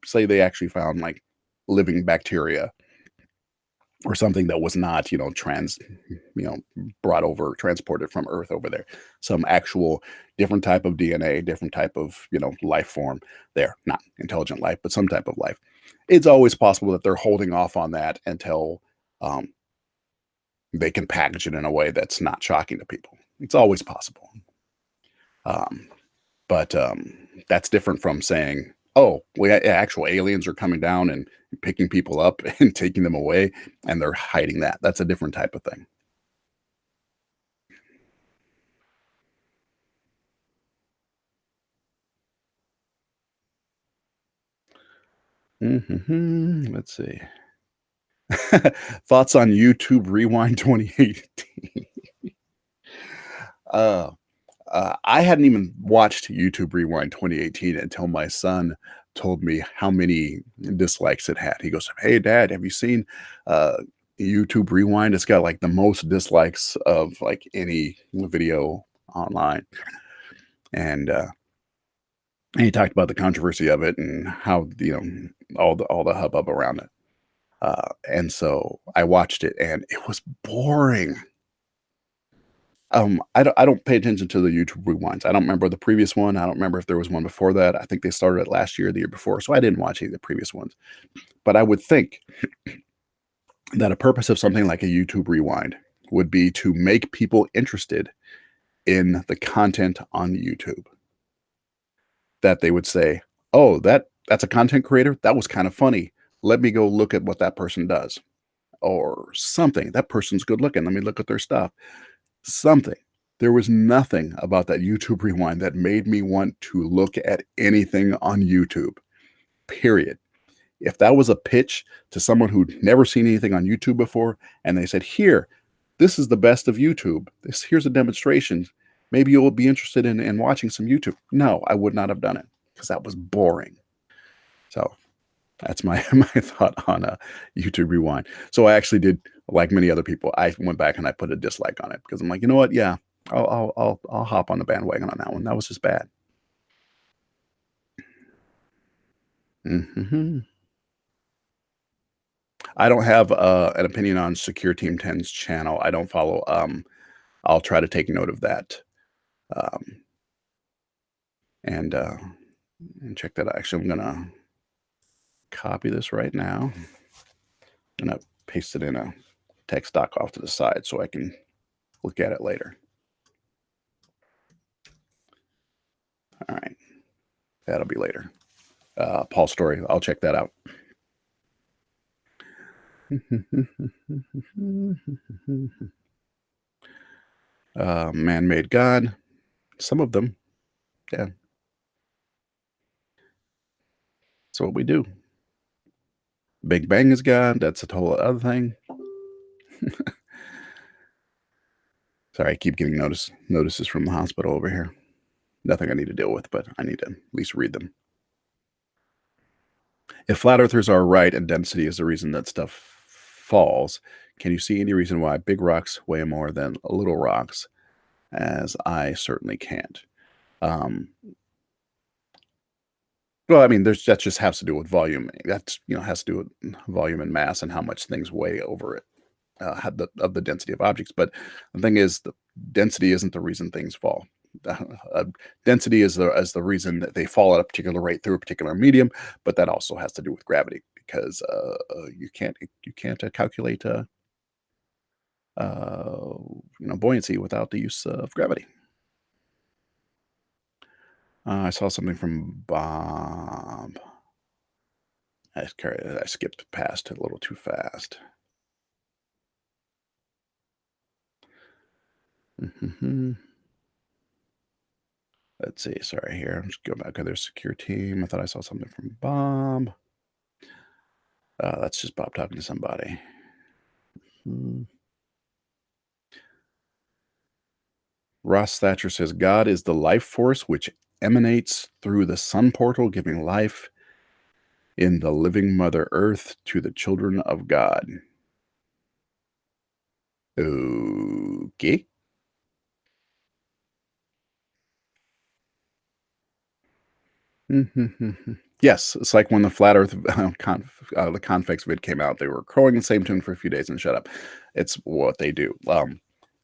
B: say they actually found like living bacteria or something that was not, you know, brought over, transported from Earth over there. Some actual different type of DNA, different type of, life form there. Not intelligent life, but some type of life. It's always possible that they're holding off on that until um, they can package it in a way that's not shocking to people. It's always possible. Um, but that's different from saying, "Oh, actual aliens are coming down and picking people up and taking them away, and they're hiding that." That's a different type of thing. Let's see. Thoughts on YouTube Rewind 2018? Uh, I hadn't even watched YouTube Rewind 2018 until my son told me how many dislikes it had. He goes, "Hey, Dad, have you seen uh, YouTube Rewind? It's got like the most dislikes of like any video online." And he talked about the controversy of it and how all the hubbub around it. And so I watched it, and it was boring. I don't pay attention to the YouTube rewinds. I don't remember the previous one. I don't remember if there was one before that. I think they started it last year, or the year before, so I didn't watch any of the previous ones. But I would think that a purpose of something like a YouTube rewind would be to make people interested in the content on YouTube. That they would say, "Oh, that's a content creator. That was kind of funny. Let me go look at what that person does." Or something. "That person's good looking. Let me look at their stuff." Something. There was nothing about that YouTube rewind that made me want to look at anything on YouTube, period. If that was a pitch to someone who'd never seen anything on YouTube before, and they said, "Here, this is the best of YouTube. Here's a demonstration. Maybe you'll be interested in watching some YouTube." No, I would not have done it because that was boring. So that's my my thought on a YouTube Rewind. So I actually did, like many other people, I went back and I put a dislike on it because I'm like, you know what? Yeah, I'll hop on the bandwagon on that one. That was just bad. Hmm. I don't have an opinion on Secure Team 10's channel. I don't follow. I'll try to take note of that, um, and uh, and check that out. Actually, I'm gonna copy this right now. I'm gonna paste it in a text doc off to the side so I can look at it later. All right, that'll be later. Paul's story. I'll check that out. Man-made God. Some of them. Yeah, that's what we do. Big Bang is God. That's a whole other thing. Sorry, I keep getting notices from the hospital over here. Nothing I need to deal with, but I need to at least read them. If flat earthers are right and density is the reason that stuff falls, can you see any reason why big rocks weigh more than little rocks? as I certainly can't. Um, well, I mean, that just has to do with volume. That's has to do with volume and mass and how much things weigh over it, had the density of objects. But the thing is, the density isn't the reason things fall. Uh, Density is the reason that they fall at a particular rate through a particular medium, but that also has to do with gravity because you can't calculate uh, buoyancy without the use of gravity. I saw something from Bob. I skipped past it a little too fast. Mhm. Let's see. Sorry, here. I'm just going back to their secure team. I thought I saw something from Bob. That's just Bob talking to somebody. Hmm. Ross Thatcher says God is the life force which emanates through the sun portal, giving life in the living Mother Earth to the children of God. Okay. Yes, it's like when the flat Earth the Confix vid came out. They were crowing the same tune for a few days and shut up. It's what they do.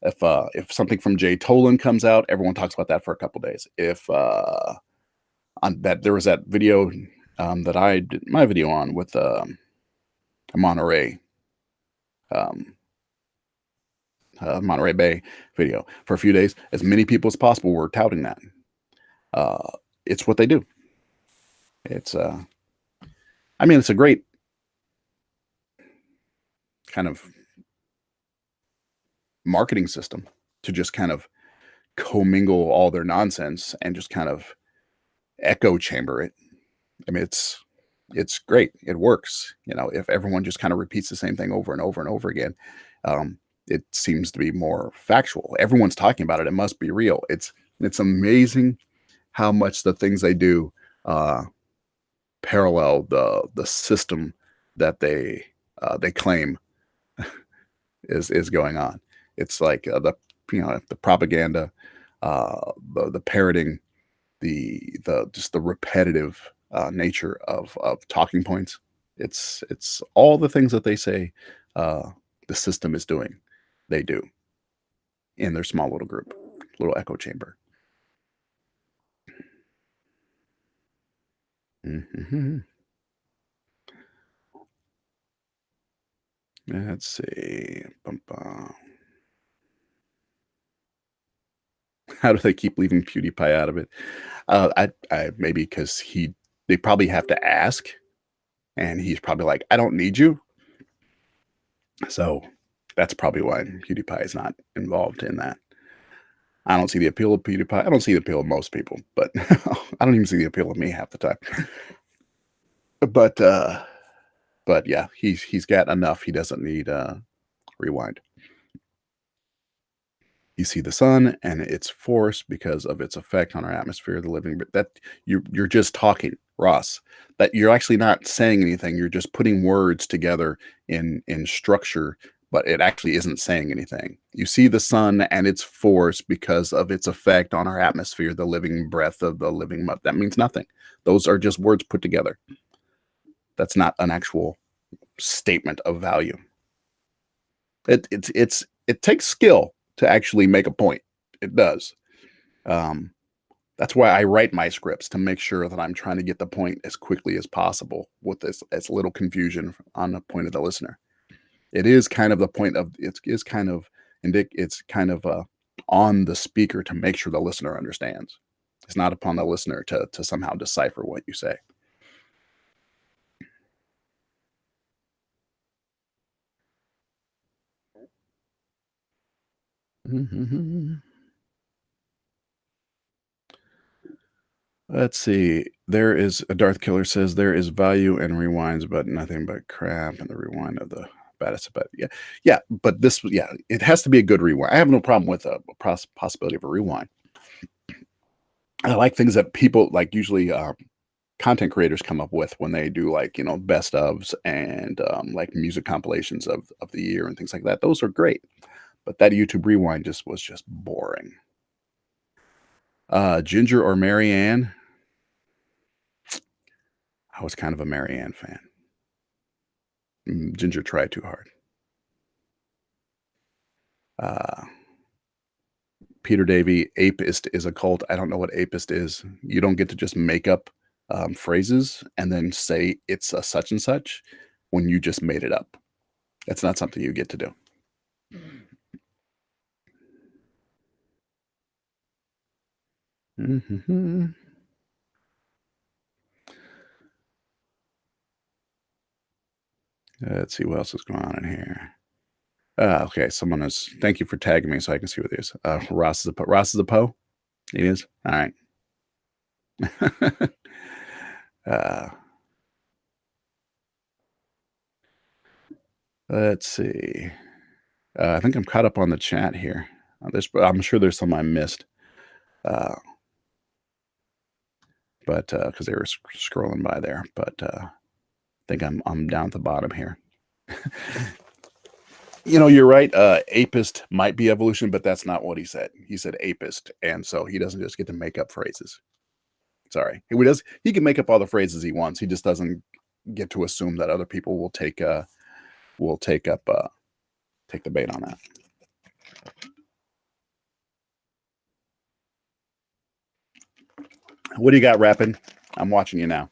B: If something from Jay Tolan comes out, everyone talks about that for a couple days. If on that there was that video that I did my video on with a um, Monterey Bay video for a few days, as many people as possible were touting that. Uh, it's what they do. It's I mean, it's a great kind of marketing system to just kind of commingle all their nonsense and just kind of echo chamber it. I mean, it's great. It works. If everyone just kind of repeats the same thing over and over and over again, um, it seems to be more factual. Everyone's talking about it. It must be real. It's amazing how much the things they do uh, parallel the system that they claim is going on. It's like the propaganda, the parroting, the just the repetitive nature of talking points. It's all the things that they say uh, the system is doing. They do in their small little group, little echo chamber. Hmm. Let's see. Bum, bum. How do they keep leaving PewDiePie out of it? I maybe because they probably have to ask, and he's probably like, I don't need you. So that's probably why PewDiePie is not involved in that. I don't see the appeal of PewDiePie. I don't see the appeal of most people, but I don't even see the appeal of me half the time. But yeah, he's got enough. He doesn't need rewind. You see the sun and its force because of its effect on our atmosphere, the living. But that you're just talking, Ross. That you're actually not saying anything. You're just putting words together in structure, but it actually isn't saying anything. You see the sun and its force because of its effect on our atmosphere, the living breath of the living. That means nothing. Those are just words put together. That's not an actual statement of value. It takes skill to actually make a point. It does. Um, that's why I write my scripts to make sure that I'm trying to get the point as quickly as possible with this as little confusion on the point of the listener. It is kind of the point of it is kind of it's kind of on the speaker to make sure the listener understands. It's not upon the listener to somehow decipher what you say. Let's see. There is a Darth Killer says there is value in rewinds, but nothing but crap. And the rewind of the baddest. But yeah. But it has to be a good rewind. I have no problem with a possibility of a rewind. I like things that people like usually content creators come up with when they do like best ofs and like music compilations of the year and things like that. Those are great. But that YouTube rewind just was just boring. Ginger or Marianne? I was kind of a Marianne fan. Ginger tried too hard. Uh, Peter Davy, apist is a cult. I don't know what apist is. You don't get to just make up phrases and then say it's a such and such when you just made it up. That's not something you get to do. Mhm. Let's see what else is going on in here. Okay, someone is. Thank you for tagging me so I can see what it is. Ross is a Ross is a Poe. It is. All right. uh, let's see. I think I'm caught up on the chat here. I'm sure there's some I missed, uh, but because they were scrolling by there. But I think I'm down at the bottom here. You're right. Apist might be evolution, but that's not what he said. He said apist, and so he doesn't just get to make up phrases. Sorry, he can make up all the phrases he wants. He just doesn't get to assume that other people will take the bait on that. What do you got, Rapid? I'm watching you now.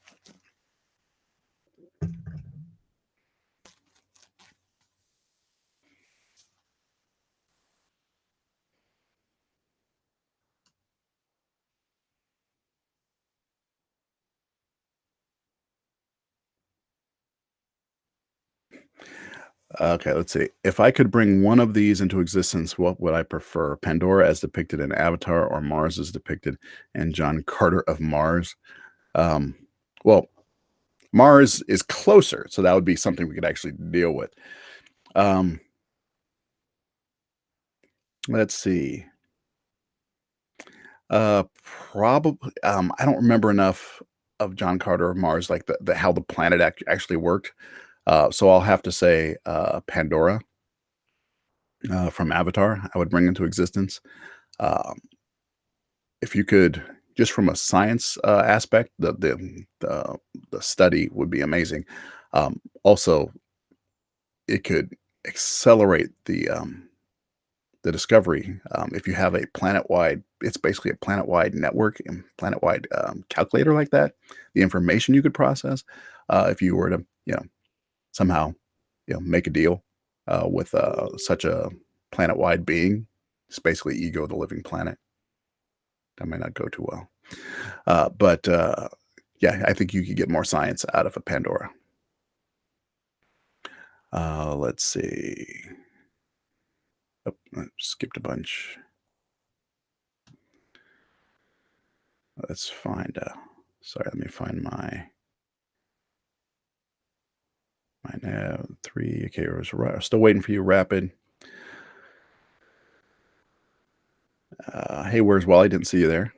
B: Okay, let's see. If I could bring one of these into existence, what would I prefer? Pandora as depicted in Avatar or Mars as depicted in John Carter of Mars? Um, well, Mars is closer, so that would be something we could actually deal with. Um, let's see. Probably. I don't remember enough of John Carter of Mars, like the how the planet actually worked. So I'll have to say Pandora from Avatar. I would bring into existence. Um, if you could, just from a science aspect, the study would be amazing. Also, it could accelerate the discovery. If you have a planet-wide, it's basically a planet-wide network and planet-wide calculator like that. The information you could process, if you were to, somehow, make a deal with such a planet-wide being. It's basically ego, the living planet. That may not go too well, but yeah, I think you could get more science out of a Pandora. Let's see. Oh, I skipped a bunch. Let's find. Sorry, let me find my now 3. Okay, still waiting for you, Rapid. Hey, where's Wally? Didn't see you there.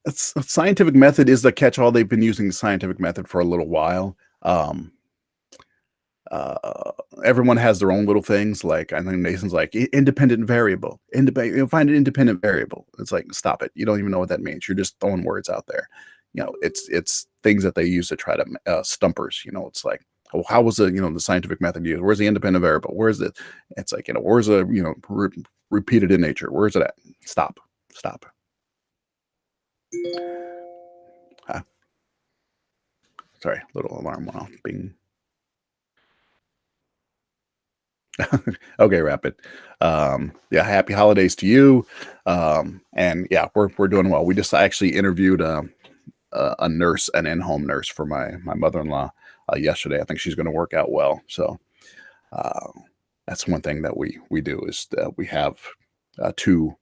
B: Scientific method is the catch-all. They've been using the scientific method for a little while. Uh, Everyone has their own little things. Like I think Nathan's like independent variable. Find an independent variable. It's like stop it. You don't even know what that means. You're just throwing words out there. It's things that they use to try to stumpers. It's like, oh, how was the scientific method used? Where's the independent variable? Where's it? It's like where's the repeated in nature? Where's it at? Stop. Ah, sorry, little alarm went off. Bing. Okay, Rapid. Yeah, happy holidays to you. And yeah, we're doing well. We just actually interviewed a nurse, an in-home nurse for my mother-in-law yesterday. I think she's going to work out well. So uh, that's one thing that we do is that we have 2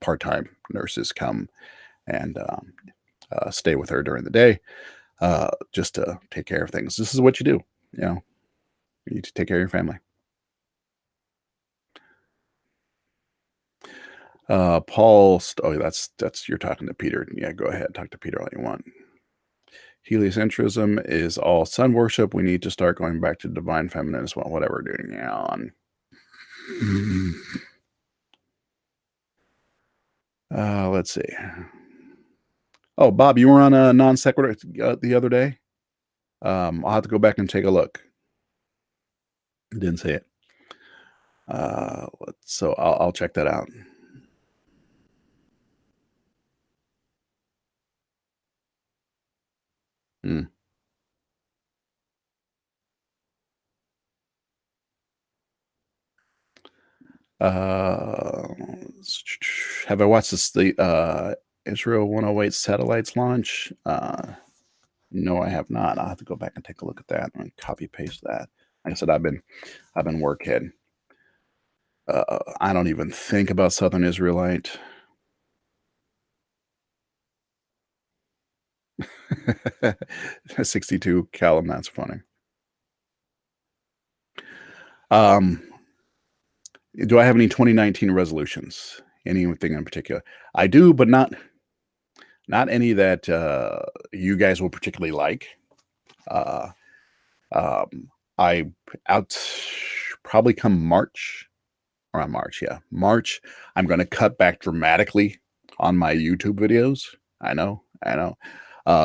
B: part-time nurses come and stay with her during the day, just to take care of things. This is what you do. You need to take care of your family. Paul, oh, that's you're talking to Peter. Yeah, go ahead, talk to Peter all you want. Heliocentrism is all sun worship. We need to start going back to divine feminine as well. Whatever, dude. Yeah, on. Let's see. Oh, Bob, you were on a non sequitur the other day. I'll have to go back and take a look. Didn't see it. So I'll check that out. 嗯。Uh, have I watched the Israel 108 satellites launch? No, I have not. I'll have to go back and take a look at that and copy paste that. Like I said, I've been workhead. I don't even think about Southern Israelite. 62 Callum, that's funny. Um, do I have any 2019 resolutions? Anything in particular? I do, but not any that you guys will particularly like. Uh, um, I out probably come March, around March, yeah, March. I'm going to cut back dramatically on my YouTube videos. I know,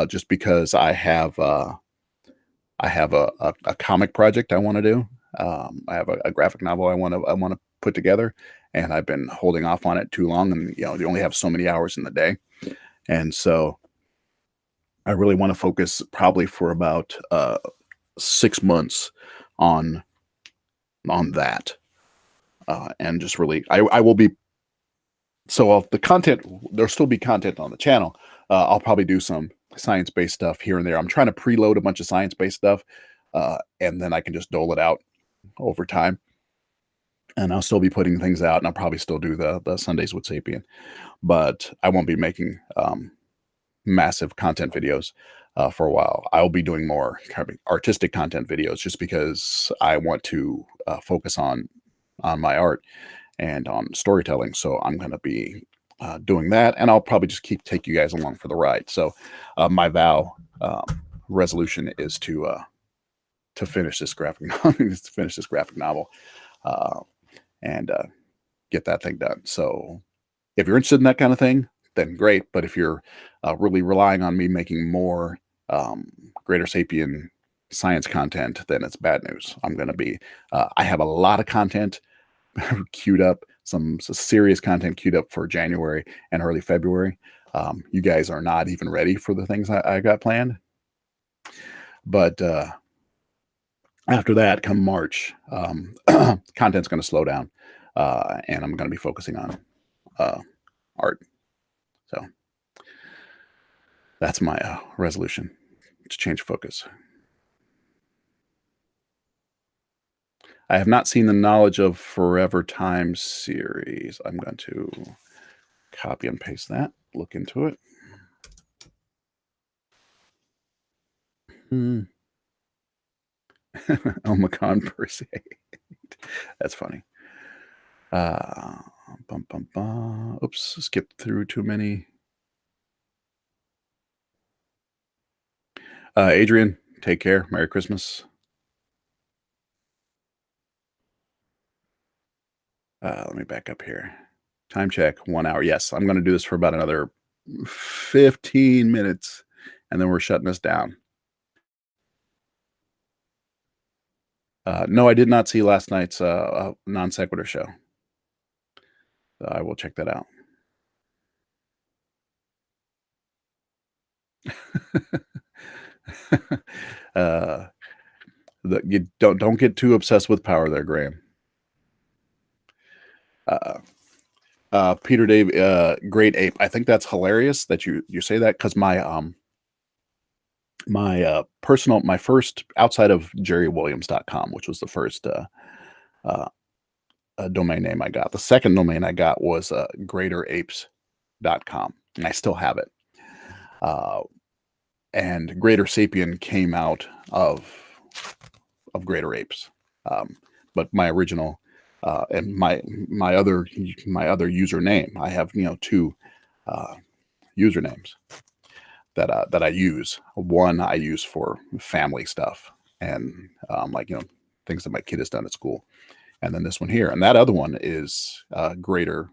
B: just because I have a comic project I want to do. I have a graphic novel I want to put together, and I've been holding off on it too long. And you only have so many hours in the day, and so I really want to focus probably for about 6 months on that, and just really, I will be. So the content, there'll still be content on the channel. I'll probably do some science-based stuff here and there. I'm trying to preload a bunch of science-based stuff, and then I can just dole it out over time. And I'll still be putting things out, and I'll probably still do the Sundays with Sapien, but I won't be making massive content videos for a while. I'll be doing more kind of artistic content videos, just because I want to focus on my art and on storytelling. So I'm going to be doing that, and I'll probably just take you guys along for the ride. So my vow resolution is to finish this graphic novel, uh, and get that thing done. So if you're interested in that kind of thing, then great. But if you're really relying on me making more Greater Sapien science content, then it's bad news. I'm going to be. I have a lot of content queued up, some serious content queued up for January and early February. You guys are not even ready for the things I got planned. But after that, come March, content's going to slow down, and I'm going to be focusing on art. So that's my resolution, to change focus. I have not seen the Knowledge of Forever Time series. I'm going to copy and paste that, look into it. Omicron per se. That's funny. Oops, skipped through too many. Adrian, take care. Merry Christmas. Let me back up here. Time check, 1 hour. Yes, I'm going to do this for about another 15 minutes, and then we're shutting this down. No, I did not see last night's non sequitur show. I will check that out. You don't get too obsessed with power there, Graham. Peter Dave, Great Ape. I think that's hilarious that you say that, because my first, outside of jerrywilliams.com, which was the first domain name I got. The second domain I got was greaterapes.com, and I still have it. And Greater Sapien came out of Greater Apes. But my original and my other username, I have two usernames that I use. One I use for family stuff and like things that my kid has done at school, and then this one here, and that other one is Greater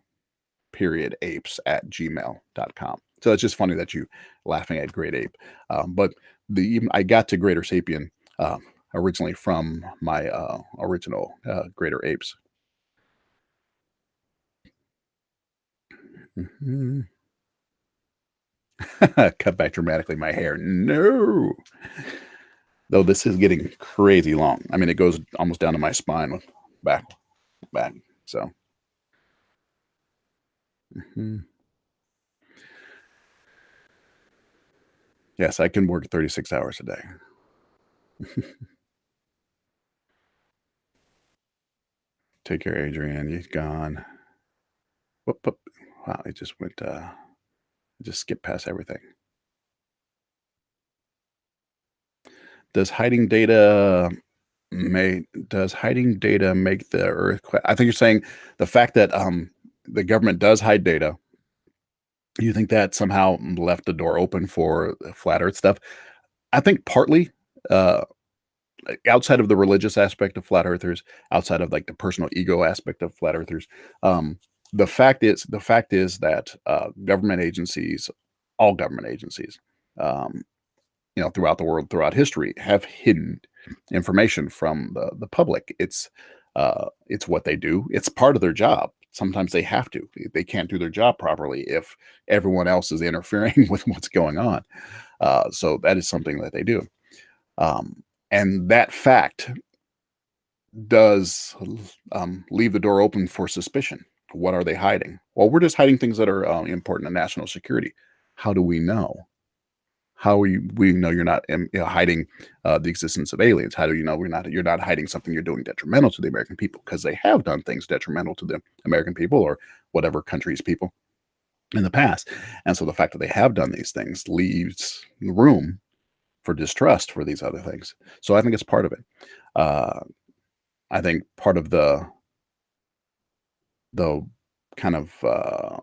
B: period apes at gmail.com. So it's just funny that you laughing at Great Ape. But I got to Greater Sapien originally from my original Greater Apes. Mhm. Cut back dramatically my hair. No. Though this is getting crazy long. I mean, it goes almost down to my spine with back. So, mhm. Yes, I can work 36 hours a day. Take care, Adrian. He's gone. Whoop, whoop. Wow, it just went, just skipped past everything. Does hiding data does hiding data make the earthquake? I think you're saying the fact that the government does hide data. You think that somehow left the door open for flat Earth stuff? I think partly. Uh, Outside of the religious aspect of flat earthers, outside of like the personal ego aspect of flat earthers, um, the fact is that government agencies, all government agencies, um, throughout the world, throughout history, have hidden information from the public. It's what they do. It's part of their job. Sometimes they have to. They can't do their job properly if everyone else is interfering with what's going on. So that is something that they do. Um, and that fact does leave the door open for suspicion. What are they hiding? Well, we're just hiding things that are important to national security. How do we know? How we know you're not hiding the existence of aliens? How do you know you're not hiding something you're doing detrimental to the American people? Because they have done things detrimental to the American people or whatever country's people in the past. And so the fact that they have done these things leaves room for distrust for these other things. So I think it's part of it. Uh, I think part of the kind of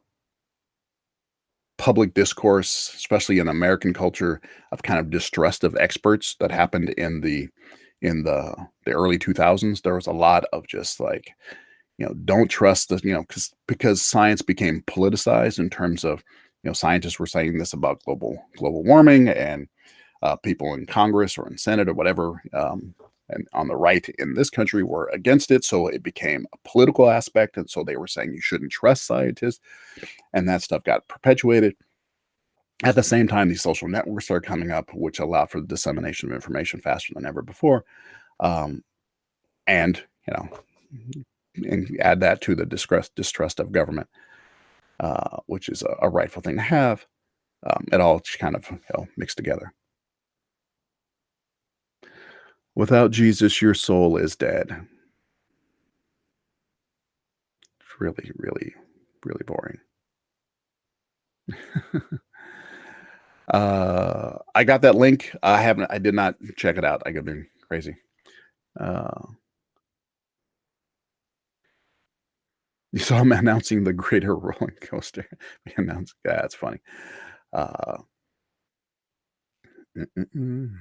B: public discourse, especially in American culture, of kind of distrust of experts that happened in the early 2000s. There was a lot of just like don't trust the because science became politicized in terms of scientists were saying this about global warming and people in Congress or in Senate or whatever, and on the right in this country were against it. So it became a political aspect. And so they were saying you shouldn't trust scientists. And that stuff got perpetuated. At the same time, these social networks started coming up, which allowed for the dissemination of information faster than ever before. Um, and, and add that to the distrust of government, which is a rightful thing to have. It all just kind of mixed together. Without Jesus, your soul is dead. It's really, really, really boring. I got that link. I did not check it out. I got been crazy. Uh, you saw him announcing the greater roller coaster. He announced, yeah, that's funny. Uh, mm, mm, mm.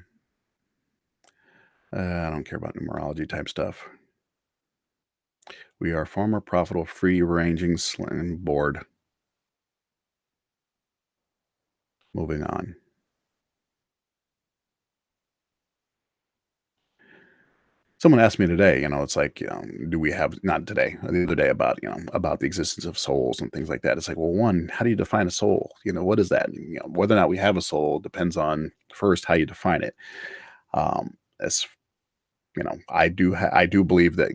B: I don't care about numerology type stuff. We are far more profitable, free ranging, slim board. Moving on. Someone asked me today, it's like, do we have not today, the other day about, about the existence of souls and things like that. It's like, well, one, how do you define a soul? What is that? Whether or not we have a soul depends on first how you define it. As I do believe that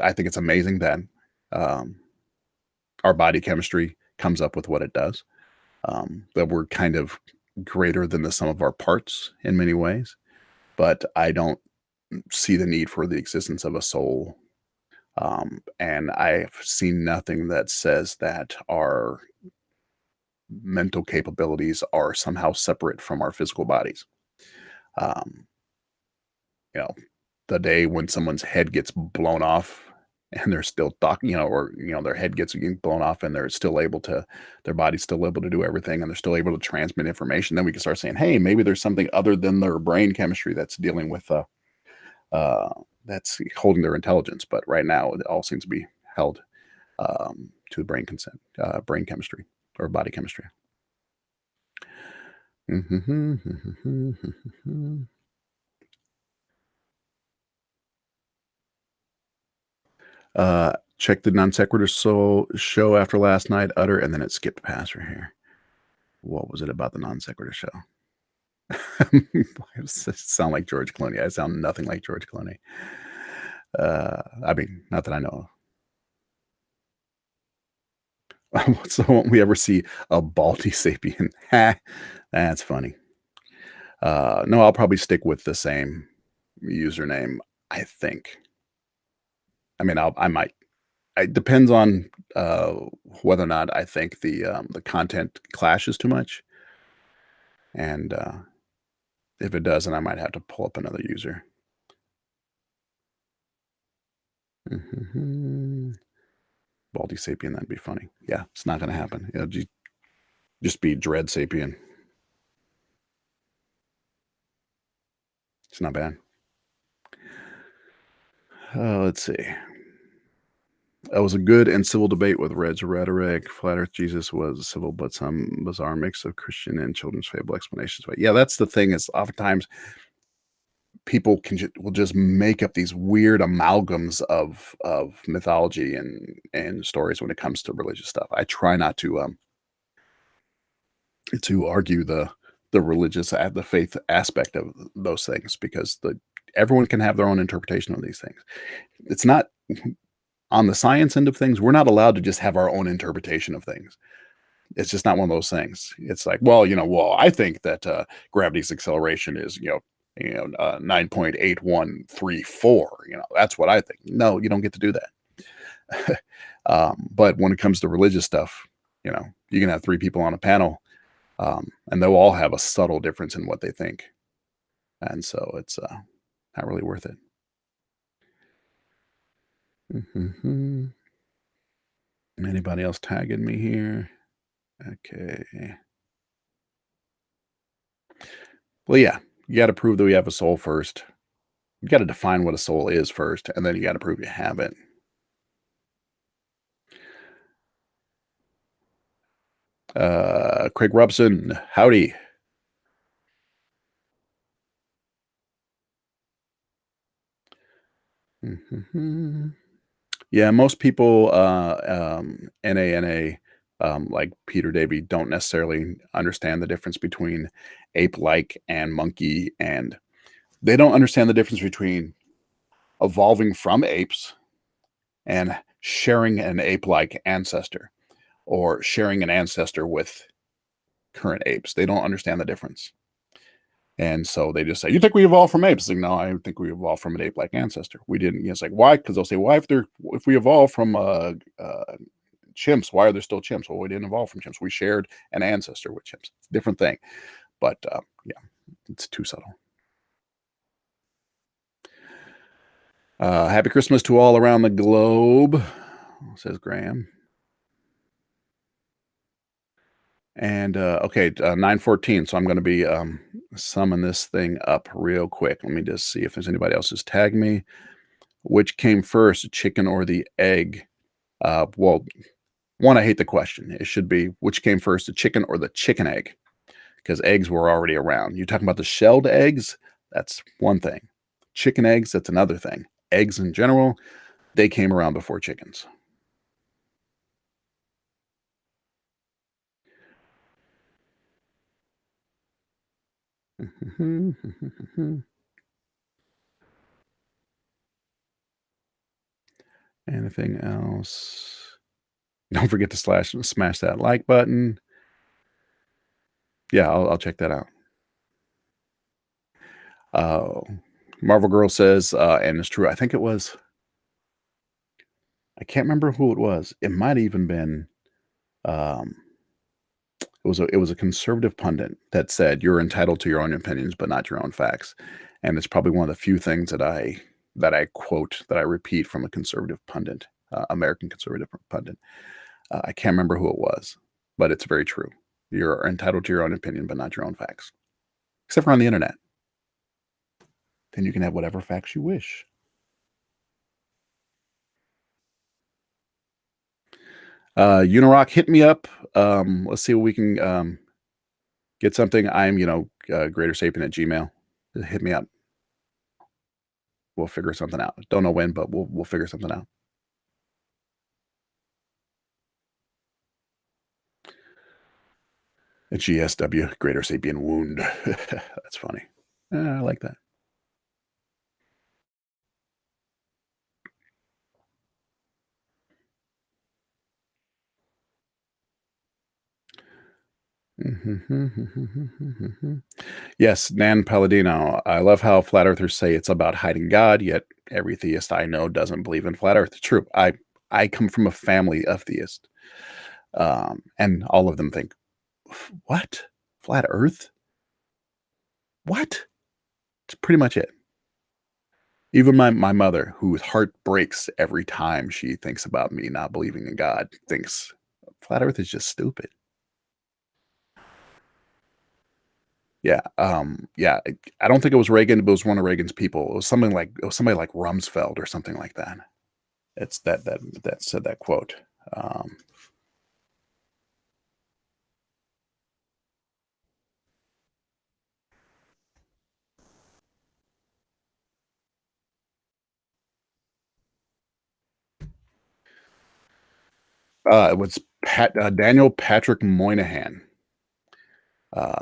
B: I think it's amazing that um, our body chemistry comes up with what it does. That we're kind of greater than the sum of our parts in many ways, but I don't see the need for the existence of a soul. And I've seen nothing that says that our mental capabilities are somehow separate from our physical bodies. Um, you know, the day when someone's head gets blown off and they're still talking, or their head gets blown off and they're still able to, their body's still able to do everything and they're still able to transmit information. Then we can start saying, hey, maybe there's something other than their brain chemistry that's dealing with uh, that's holding their intelligence. But right now, it all seems to be held to brain consent, brain chemistry or body chemistry. Check the non sequitur show after last night. Utter, and then it skipped past right here. What was it about the non sequitur show? I sound like George Clooney. I sound nothing like George Clooney. I mean, not that I know of. So won't we ever see a baldy sapien? That's funny. No, I'll probably stick with the same username, I think. I mean, I might. It depends on whether or not I think the content clashes too much, and if it does, then I might have to pull up another user. Baldy sapien, that'd be funny. Yeah, it's not going to happen. It'll just be dread sapien. It's not bad. Let's see. It was a good and civil debate with Red's rhetoric. Flat Earth Jesus was civil, but some bizarre mix of Christian and children's fable explanations. But yeah, that's the thing is oftentimes people will just make up these weird amalgams of mythology and stories when it comes to religious stuff. I try not to argue the religious the faith aspect of those things because everyone can have their own interpretation of these things. It's not on the science end of things, we're not allowed to just have our own interpretation of things. It's just not one of those things. It's like, well, I think that gravity's acceleration is, 9.8134. That's what I think. No, you don't get to do that. But when it comes to religious stuff, you can have three people on a panel, and they'll all have a subtle difference in what they think, and so it's not really worth it. Anybody else tagging me here? Okay. Well, yeah, you got to prove that we have a soul first. You got to define what a soul is first, and then you got to prove you have it. Craig Robson, howdy. Yeah, most people, NANA, like Peter Davy, don't necessarily understand the difference between ape-like and monkey, and they don't understand the difference between evolving from apes and sharing an ape-like ancestor or sharing an ancestor with current apes. They don't understand the difference. And so they just say, "You think we evolved from apes?" Like, no, I think we evolved from an ape-like ancestor. We didn't. It's like, why? Because they'll say, "Why if we evolved from chimps, why are there still chimps?" Well, we didn't evolve from chimps. We shared an ancestor with chimps. It's a different thing. But yeah, it's too subtle. Happy Christmas to all around the globe, says Graham. And okay, 9:14. So I'm going to be summing this thing up real quick. Let me just see if there's anybody else who's tagged me. Which came first, chicken or the egg? Well, one, I hate the question. It should be which came first, the chicken or the chicken egg? Because eggs were already around. You're talking about the shelled eggs? That's one thing. Chicken eggs, that's another thing. Eggs in general, they came around before chickens. Anything else? Don't forget to smash that like button. Yeah, I'll check that out. Marvel Girl says, and it's true. I think it was. I can't remember who it was. It might have even been. Um, it was a conservative pundit that said you're entitled to your own opinions, but not your own facts. And it's probably one of the few things that I quote that I repeat from a conservative pundit, American conservative pundit. I can't remember who it was, but it's very true. You're entitled to your own opinion, but not your own facts, except for on the internet. Then you can have whatever facts you wish. Unirock, hit me up. Let's see what we can get something. I'm, Greater Sapien at Gmail. Hit me up. We'll figure something out. Don't know when, but we'll figure something out. A GSW, Greater Sapien Wound. That's funny. I like that. Yes, Nan Palladino. I love how flat earthers say it's about hiding God, yet every theist I know doesn't believe in flat earth. True. I come from a family of theists. And all of them think, what? Flat earth? What? It's pretty much it. Even my mother, whose heart breaks every time she thinks about me not believing in God, thinks flat earth is just stupid. Yeah, I don't think it was Reagan, but it was one of Reagan's people. It was somebody like Rumsfeld or something like that. It's that said that quote. Um, it was Daniel Patrick Moynihan.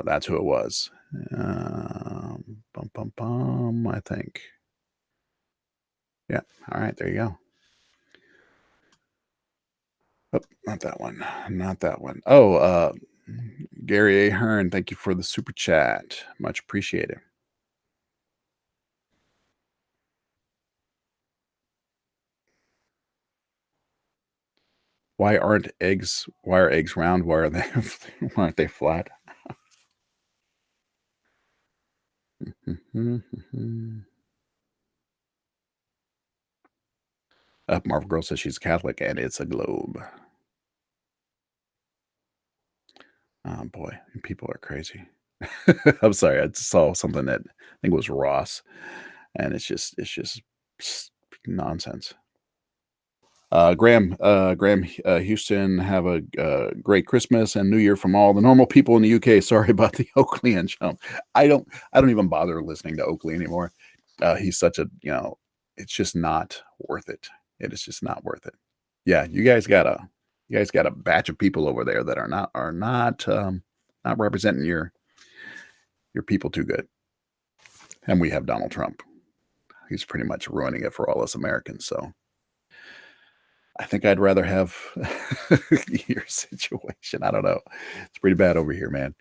B: That's who it was. I think. Yeah. All right. There you go. Oh, not that one. Not that one. Oh, Gary A. Hearn, thank you for the super chat. Much appreciated. Why are eggs round? Why are they why aren't they flat? Marvel Girl says she's Catholic and it's a globe. Oh boy, people are crazy. I'm sorry, I just saw something that I think was Ross, and it's just nonsense. Graham, Houston, have a great Christmas and New Year from all the normal people in the UK. Sorry about the Oakley and jump. I don't even bother listening to Oakley anymore. He's such a it's just not worth it. It is just not worth it. Yeah, you guys got a batch of people over there that are not representing your people too good. And we have Donald Trump. He's pretty much ruining it for all us Americans. So I think I'd rather have your situation. I don't know. It's pretty bad over here, man.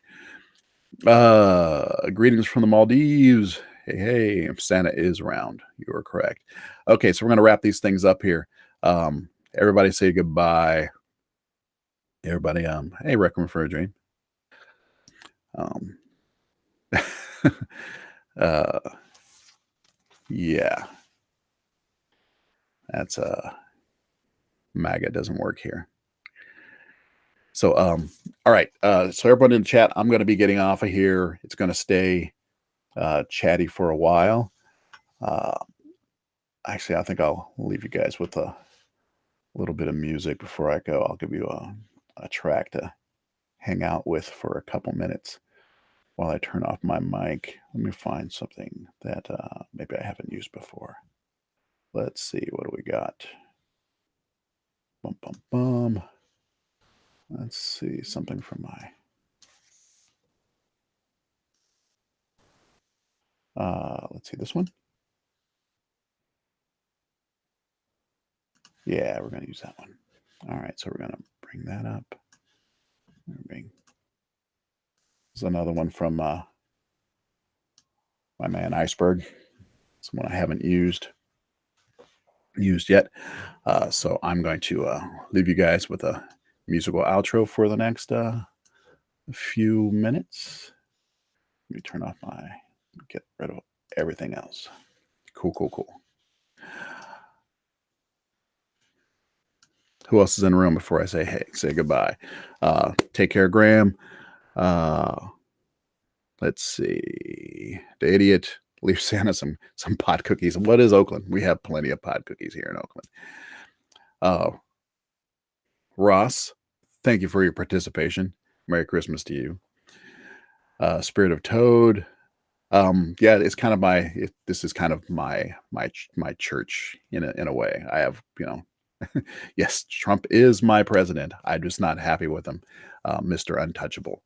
B: Greetings from the Maldives. Hey, Santa is around. You are correct. Okay, so we're gonna wrap these things up here. Everybody say goodbye. Everybody, hey, Requiem for a Dream. Um, uh, yeah, that's MAGA doesn't work here. So, all right. So everyone in the chat, I'm going to be getting off of here. It's going to stay chatty for a while. Actually, I think I'll leave you guys with a little bit of music before I go. I'll give you a track to hang out with for a couple minutes while I turn off my mic. Let me find something that maybe I haven't used before. Let's see. What do we got? Bum, bum, bum. Let's see. Something from my... let's see this one. Yeah, we're going to use that one. All right, so we're going to bring that up. There's another one from my man Iceberg. Someone I haven't used yet. So I'm going to leave you guys with a musical outro for the next few minutes. Let me turn off get rid of everything else. Cool. Who else is in the room before I say goodbye? Take care, Graham. Let's see. The idiot. Leave Santa some pot cookies. What is Oakland? We have plenty of pot cookies here in Oakland. Ross, thank you for your participation. Merry Christmas to you. Spirit of Toad. Yeah, it's kind of this is kind of my church in a way. I have, yes, Trump is my president. I'm just not happy with him, Mr. Untouchable.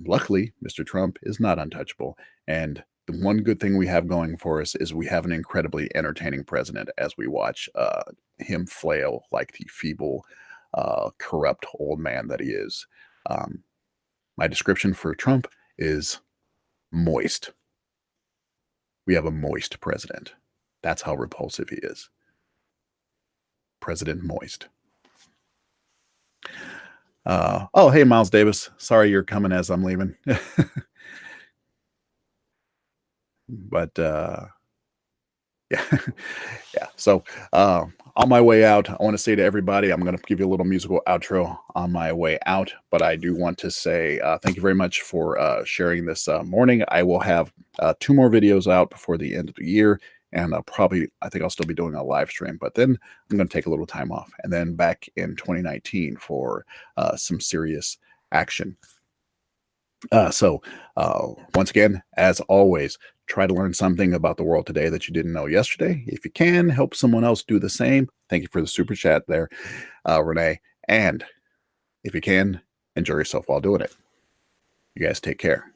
B: Luckily, Mr. Trump is not untouchable, and the one good thing we have going for us is we have an incredibly entertaining president as we watch him flail like the feeble, corrupt old man that he is. My description for Trump is moist. We have a moist president. That's how repulsive he is. President Moist. Oh, hey, Miles Davis. Sorry you're coming as I'm leaving. But yeah. Yeah. So on my way out, I want to say to everybody, I'm going to give you a little musical outro on my way out. But I do want to say thank you very much for sharing this morning. I will have 2 more videos out before the end of the year. And I think I'll still be doing a live stream. But then I'm going to take a little time off. And then back in 2019 for some serious action. So once again, as always, try to learn something about the world today that you didn't know yesterday. If you can, help someone else do the same. Thank you for the super chat there, Renee. And if you can, enjoy yourself while doing it. You guys take care.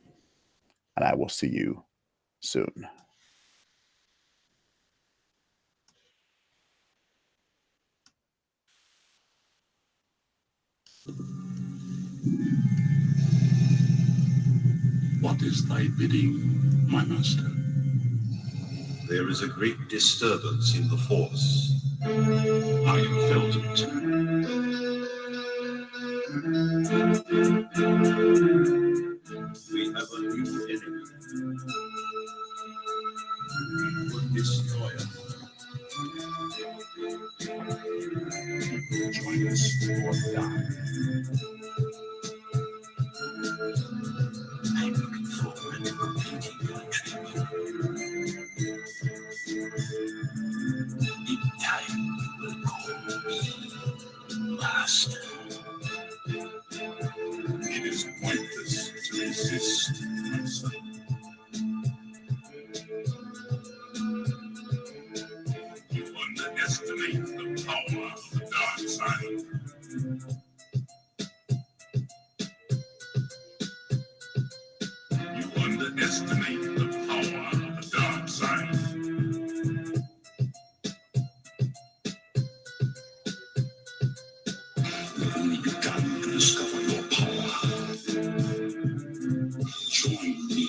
B: And I will see you soon.
C: What is thy bidding, my master?
D: There is a great disturbance in the force.
C: I have felt it.
D: We have a new enemy.
C: The destroyer. Join us or die.
D: I'm looking forward to completing your trip. In time, you will call me Master.
C: It is pointless to resist, my son. You underestimate the power of the dark side. You underestimate the power of the dark side. You've only begun to discover your power. Join me,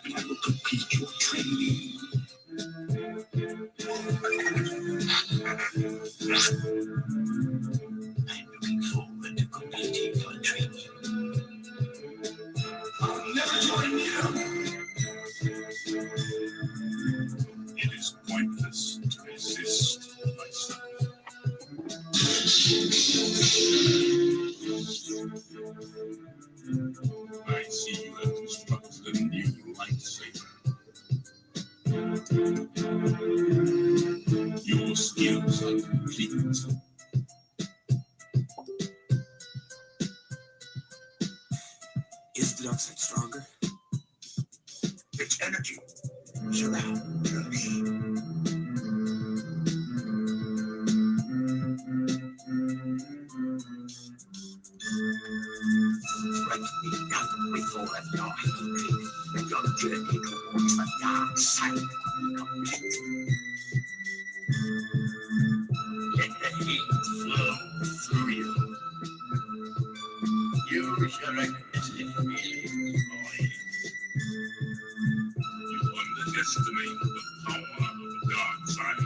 C: and I will complete your training.
D: I'm looking forward to completing your training.
C: I'll never join you. It is pointless to resist, my son. I see you have constructed a new lightsaber. Your skills are complete.
D: Is the dark side stronger?
C: Its energy.
D: Strike me down with all of your hatred, and your journey towards the dark side will be complete. Let the heat flow through you. Use your aggressive feelings, boy.
C: You underestimate the power of the dark side.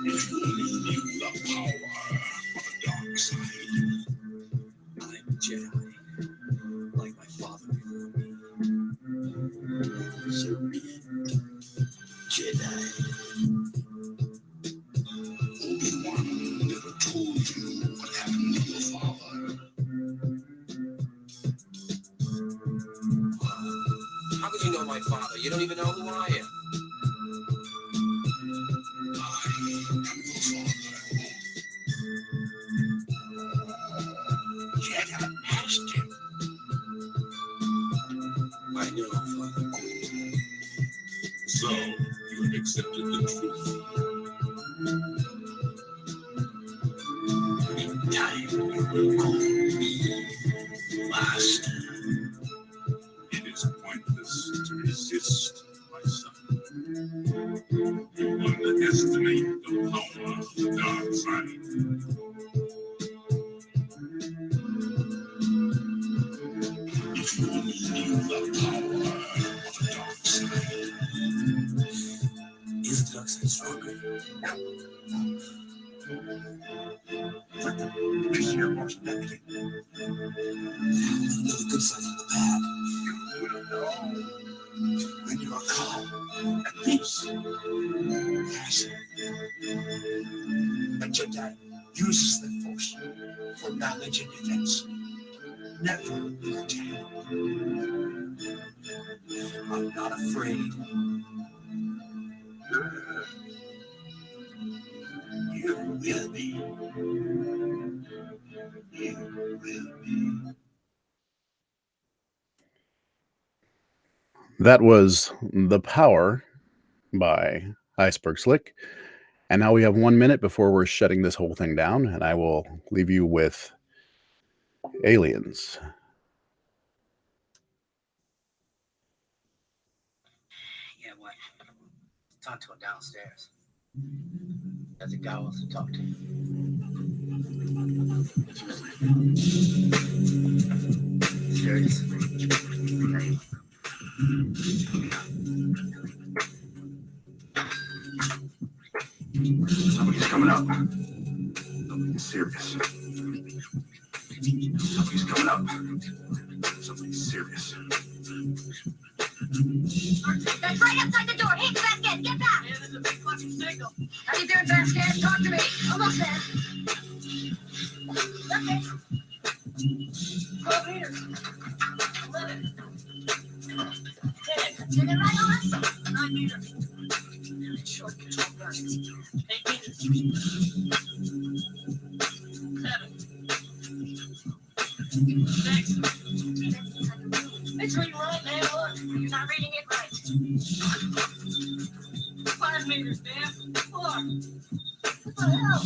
C: If you only knew the power of the dark side.
D: I'm Jedi, like my father before me. Serene Jedi.
C: Obi-Wan never told you what happened to your father.
D: How could you know my father? You don't even know who I am.
C: I am your father.
D: will call me last.
C: It is pointless to resist, my son. You underestimate the power of the dark side.
D: If you only knew the power of the dark side. Is the dark side stronger? I hear most negative. How will you know the good side from the bad? You will know when you are calm at peace. Yes. A Jedi uses the Force for knowledge and defense. Never attack. I'm not afraid. You will be. You will be.
B: That was The Power by Iceberg Slick. And now we have 1 minute before we're shutting this whole thing down, and I will leave you with Aliens.
A: Yeah, what? Talk to him downstairs. There's a guy who wants to talk to you. Serious? Okay.
D: Somebody's coming up. Somebody's serious. Somebody's coming up. Somebody's serious.
E: That's right outside the door. Hey, Vasquez, get back.
A: Man, there's a big fucking signal.
E: How you doing, Vasquez? Talk to me. Almost there. Okay.
A: 12 meters. 11. 10.
E: Turn it right on.
A: 9 meters. Short control bursts. 8 meters. 7. 6. Make sure you run, man. Look, you're not reading it right. 5 meters, man. 4. What the hell?